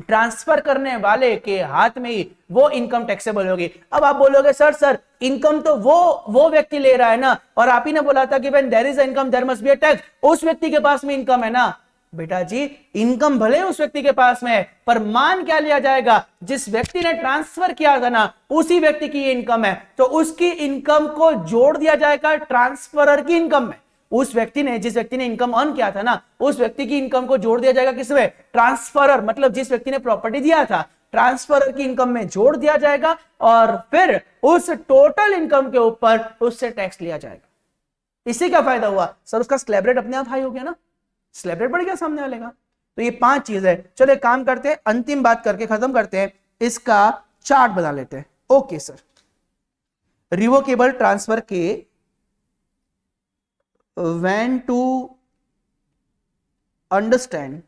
ट्रांसफर करने वाले के हाथ में ही वो इनकम टैक्सेबल होगी। अब आप बोलोगे सर इनकम तो वो व्यक्ति ले रहा है ना, और आप ही ने बोला था कि when there is income there must be a tax, उस व्यक्ति के पास में इनकम है ना। बेटा जी इनकम भले उस व्यक्ति के पास में है, पर मान क्या लिया जाएगा, जिस व्यक्ति ने ट्रांसफर किया था ना उसी व्यक्ति की इनकम है, तो उसकी इनकम को जोड़ दिया जाएगा ट्रांसफरर की इनकम में। उस व्यक्ति ने, जिस व्यक्ति ने इनकम अर्न किया था ना, उस व्यक्ति की इनकम को जोड़ दिया जाएगा किसमें, ट्रांसफरर, मतलब जिस व्यक्ति ने प्रॉपर्टी दिया था ट्रांसफरर की इनकम में जोड़ दिया जाएगा और फिर उस टोटल इनकम के ऊपर उससे टैक्स लिया जाएगा। इससे क्या फायदा हुआ सर, उसका स्लैब रेट अपने आप हाई हो गया ना, स्लैब रेट बढ़ गया सामने वाले का। तो ये 5 चीज है। चलो एक काम करते हैं, अंतिम बात करके खत्म करते हैं, इसका चार्ट बना लेते हैं। ओके सर, रिवोकेबल ट्रांसफर के when to understand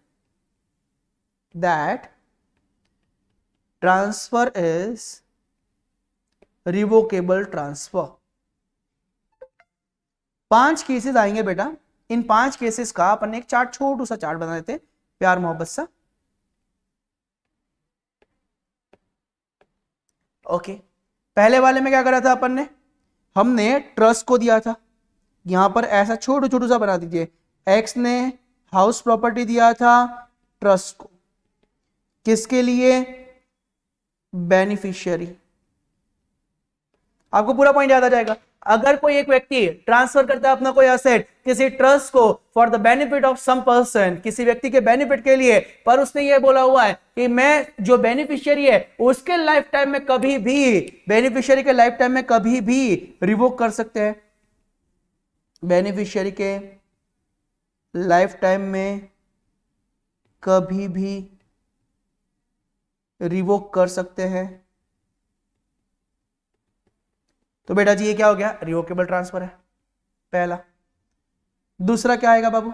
that transfer is revocable transfer। 5 cases आएंगे बेटा, इन 5 केसेस का अपन एक चार्ट, छोटू सा चार्ट बना देते हैं प्यार मोहब्बत सा। ओके, पहले वाले में क्या करा था अपन ने, हमने ट्रस्ट को दिया था, यहां पर ऐसा छोटू छोटू सा बना दीजिए, एक्स ने हाउस प्रॉपर्टी दिया था ट्रस्ट को, किसके लिए, बेनिफिशियरी। आपको पूरा पॉइंट याद आ जाएगा। अगर कोई एक व्यक्ति ट्रांसफर करता है अपना कोई असेट किसी ट्रस्ट को for the benefit of some person, किसी व्यक्ति के बेनिफिट के लिए, पर उसने ये बोला हुआ है कि मैं जो बेनिफिशियरी है उसके लाइफ टाइम में कभी भी, बेनिफिशियरी के लाइफ टाइम में कभी भी रिवोक कर सकते हैं, बेनिफिशियरी के लाइफ टाइम में कभी भी रिवोक कर सकते हैं। तो बेटा जी ये क्या हो गया, रिवोकेबल ट्रांसफर है पहला। दूसरा क्या आएगा बाबू,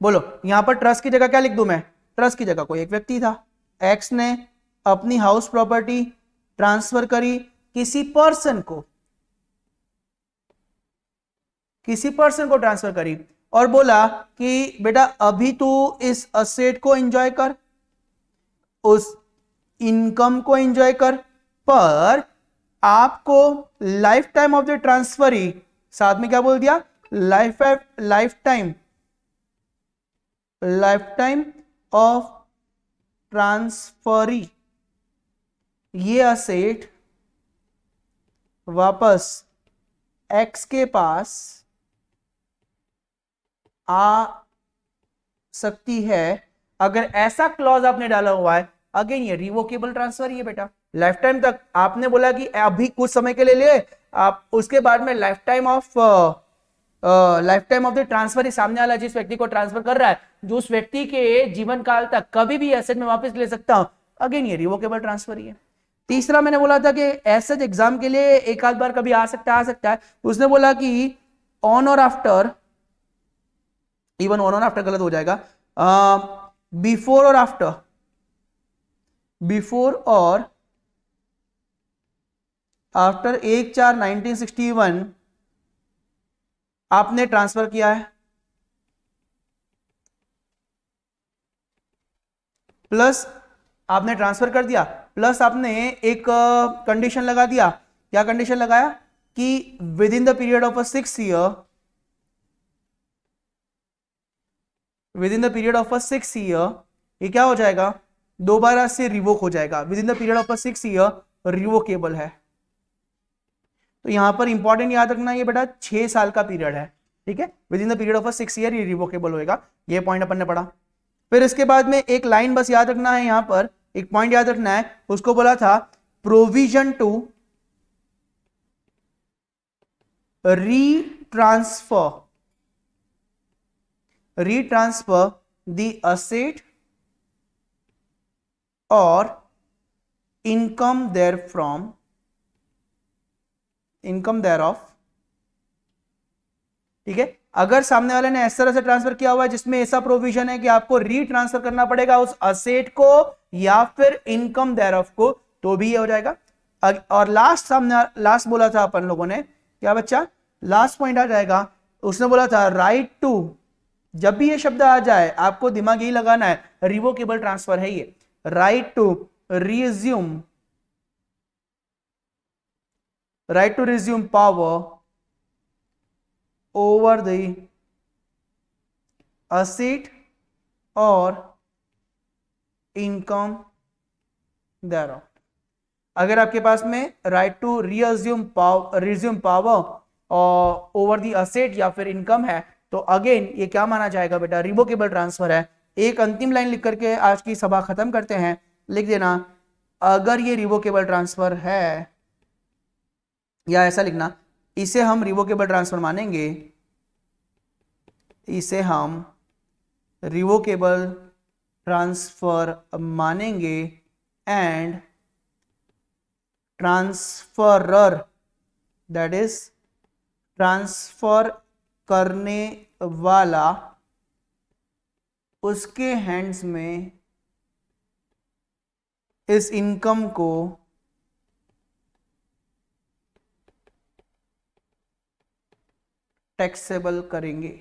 बोलो। यहां पर ट्रस्ट की जगह क्या लिख दूं मैं, ट्रस्ट की जगह कोई एक व्यक्ति था, एक्स ने अपनी हाउस प्रॉपर्टी ट्रांसफर करी किसी पर्सन को, ट्रांसफर करी और बोला कि बेटा अभी तू इस असेट को एंजॉय कर, उस इनकम को एंजॉय कर, पर आपको life time of the transferee, साथ में क्या बोल दिया, लाइफ टाइम ऑफ ट्रांसफरी, ये असेट वापस एक्स के पास आ सकती है अगर ऐसा क्लॉज आपने डाला हुआ है। अगेन ये रिवोकेबल ट्रांसफर ही है बेटा, लाइफ टाइम तक आपने बोला कि अभी कुछ समय के लिए ले आप, उसके बाद में life time of the transfer, सामने वाला जिस व्यक्ति को ट्रांसफर कर रहा है, जो उस व्यक्ति के जीवन काल तक कभी भी एसेट में वापस ले सकता हूं, अगेन ये रिवोकेबल ट्रांसफर ही है। तीसरा मैंने बोला था कि एसेट एग्जाम के लिए एक आध बार कभी आ सकता है, उसने बोला कि ऑन और आफ्टर, इवन ऑन और आफ्टर गलत हो जाएगा, बिफोर और आफ्टर, आफ्टर 1/4/1961 आपने ट्रांसफर किया है, प्लस आपने ट्रांसफर कर दिया, प्लस आपने एक कंडीशन लगा दिया। क्या कंडीशन लगाया कि with in the period of 6 year, ये क्या हो जाएगा, दोबारा से रिवोक हो जाएगा, with in the period of 6 year revocable है। तो यहां पर इंपॉर्टेंट याद रखना ये बेटा 6 साल का पीरियड है, ठीक है, with in the period of 6 year ये रिवोकेबल होएगा, ये पॉइंट अपन ने पढ़ा। फिर इसके बाद में एक लाइन बस याद रखना है, यहां पर एक पॉइंट याद रखना है, उसको बोला था provision to retransfer the asset or income thereof, ठीक है। अगर सामने वाले ने इस तरह से ट्रांसफर किया हुआ है जिसमें ऐसा प्रोविजन है कि आपको रीट्रांसफर करना पड़ेगा उस असेट को या फिर इनकम देयरऑफ को, तो भी ये हो जाएगा। और लास्ट बोला था अपन लोगों ने क्या बच्चा, लास्ट पॉइंट आ जाएगा, उसने बोला था राइट टू, जब भी ये शब्द आ जाए आपको दिमाग यही लगाना है रिवोकेबल ट्रांसफर है ये, right to resume power over the asset और इनकम देयरऑफ। अगर आपके पास में right to resume power over the asset या फिर इनकम है तो अगेन ये क्या माना जाएगा बेटा, रिवोकेबल ट्रांसफर है। एक अंतिम लाइन लिख करके आज की सभा खत्म करते हैं, लिख देना अगर ये रिवोकेबल ट्रांसफर है, या ऐसा लिखना इसे हम रिवोकेबल ट्रांसफर मानेंगे, इसे हम रिवोकेबल ट्रांसफर मानेंगे and transferor, that is transfer करने वाला, उसके हैंड्स में इस इनकम को टैक्सेबल करेंगे।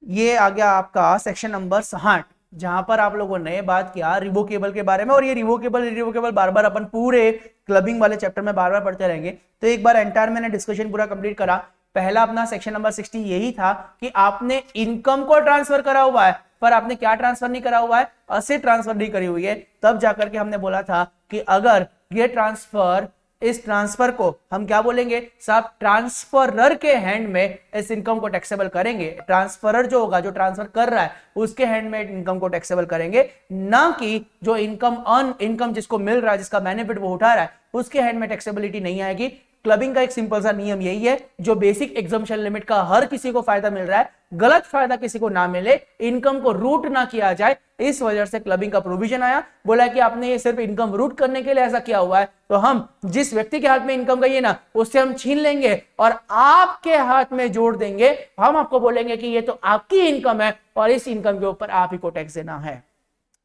ये आ गया आपका सेक्शन नंबर 60, जहां पर आप लोगों ने बात किया रिवोकेबल के बारे में। और ये रिवोकेबल बार बार अपन पूरे क्लबिंग वाले चैप्टर में बार बार पढ़ते रहेंगे, तो एक बार एंटायर मैंने डिस्कशन पूरा कंप्लीट करा। पहला अपना सेक्शन नंबर 60 यही था कि आपने इनकम को ट्रांसफर करा हुआ है पर आपने क्या ट्रांसफर नहीं करा हुआ है, असेट ट्रांसफर नहीं करी हुई है। तब जाकर के हमने बोला था कि अगर ये ट्रांसफर, इस ट्रांसफर को हम क्या बोलेंगे साहब, ट्रांसफरर के हैंड में इस इनकम को टैक्सेबल करेंगे। ट्रांसफरर जो होगा, जो ट्रांसफर कर रहा है, उसके हैंड में इनकम को टैक्सेबल करेंगे, ना कि जो इनकम जिसको मिल रहा है, जिसका बेनिफिट वो उठा रहा है, उसके हैंड में टैक्सेबिलिटी नहीं आएगी। क्लबिंग का एक सिंपल सा नियम यही है, जो बेसिक एग्जम्पशन लिमिट का हर किसी को फायदा मिल रहा है, गलत फायदा किसी को ना मिले, इनकम को रूट ना किया जाए, इस वजह से क्लबिंग का प्रोविजन आया। बोला कि आपने ये सिर्फ इनकम रूट करने के लिए ऐसा किया हुआ है, तो हम जिस व्यक्ति के हाथ में इनकम गई है ना, उससे हम छीन लेंगे और आपके हाथ में जोड़ देंगे। हम आपको बोलेंगे कि ये तो आपकी इनकम है और इस इनकम के ऊपर आप ही को टैक्स देना है।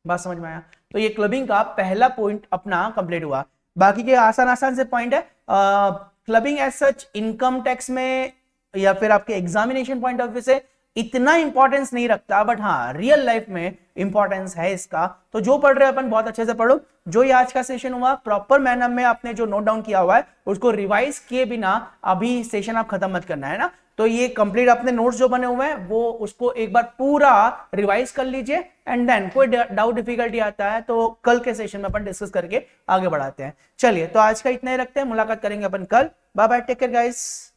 बात समझ में आया? तो ये क्लबिंग का पहला पॉइंट अपना कंप्लीट हुआ। बाकी के आसान से पॉइंट है। Clubbing as such income tax में या फिर आपके एग्जामिनेशन पॉइंट ऑफ व्यू से इतना इंपॉर्टेंस नहीं रखता, बट हाँ रियल लाइफ में इंपॉर्टेंस है इसका। तो जो पढ़ रहे हैं अपन बहुत अच्छे से पढ़ो। जो ये आज का सेशन हुआ प्रॉपर मैनर में आपने जो नोट डाउन किया हुआ है उसको रिवाइज किए बिना अभी सेशन आप खत्म मत करना है ना। तो ये कंप्लीट अपने नोट्स जो बने हुए हैं वो उसको एक बार पूरा रिवाइज कर लीजिए, एंड देन कोई डाउट डिफिकल्टी आता है तो कल के सेशन में अपन डिस्कस करके आगे बढ़ाते हैं। चलिए तो आज का इतना ही रखते हैं, मुलाकात करेंगे अपन कल। Bye bye, take care guys.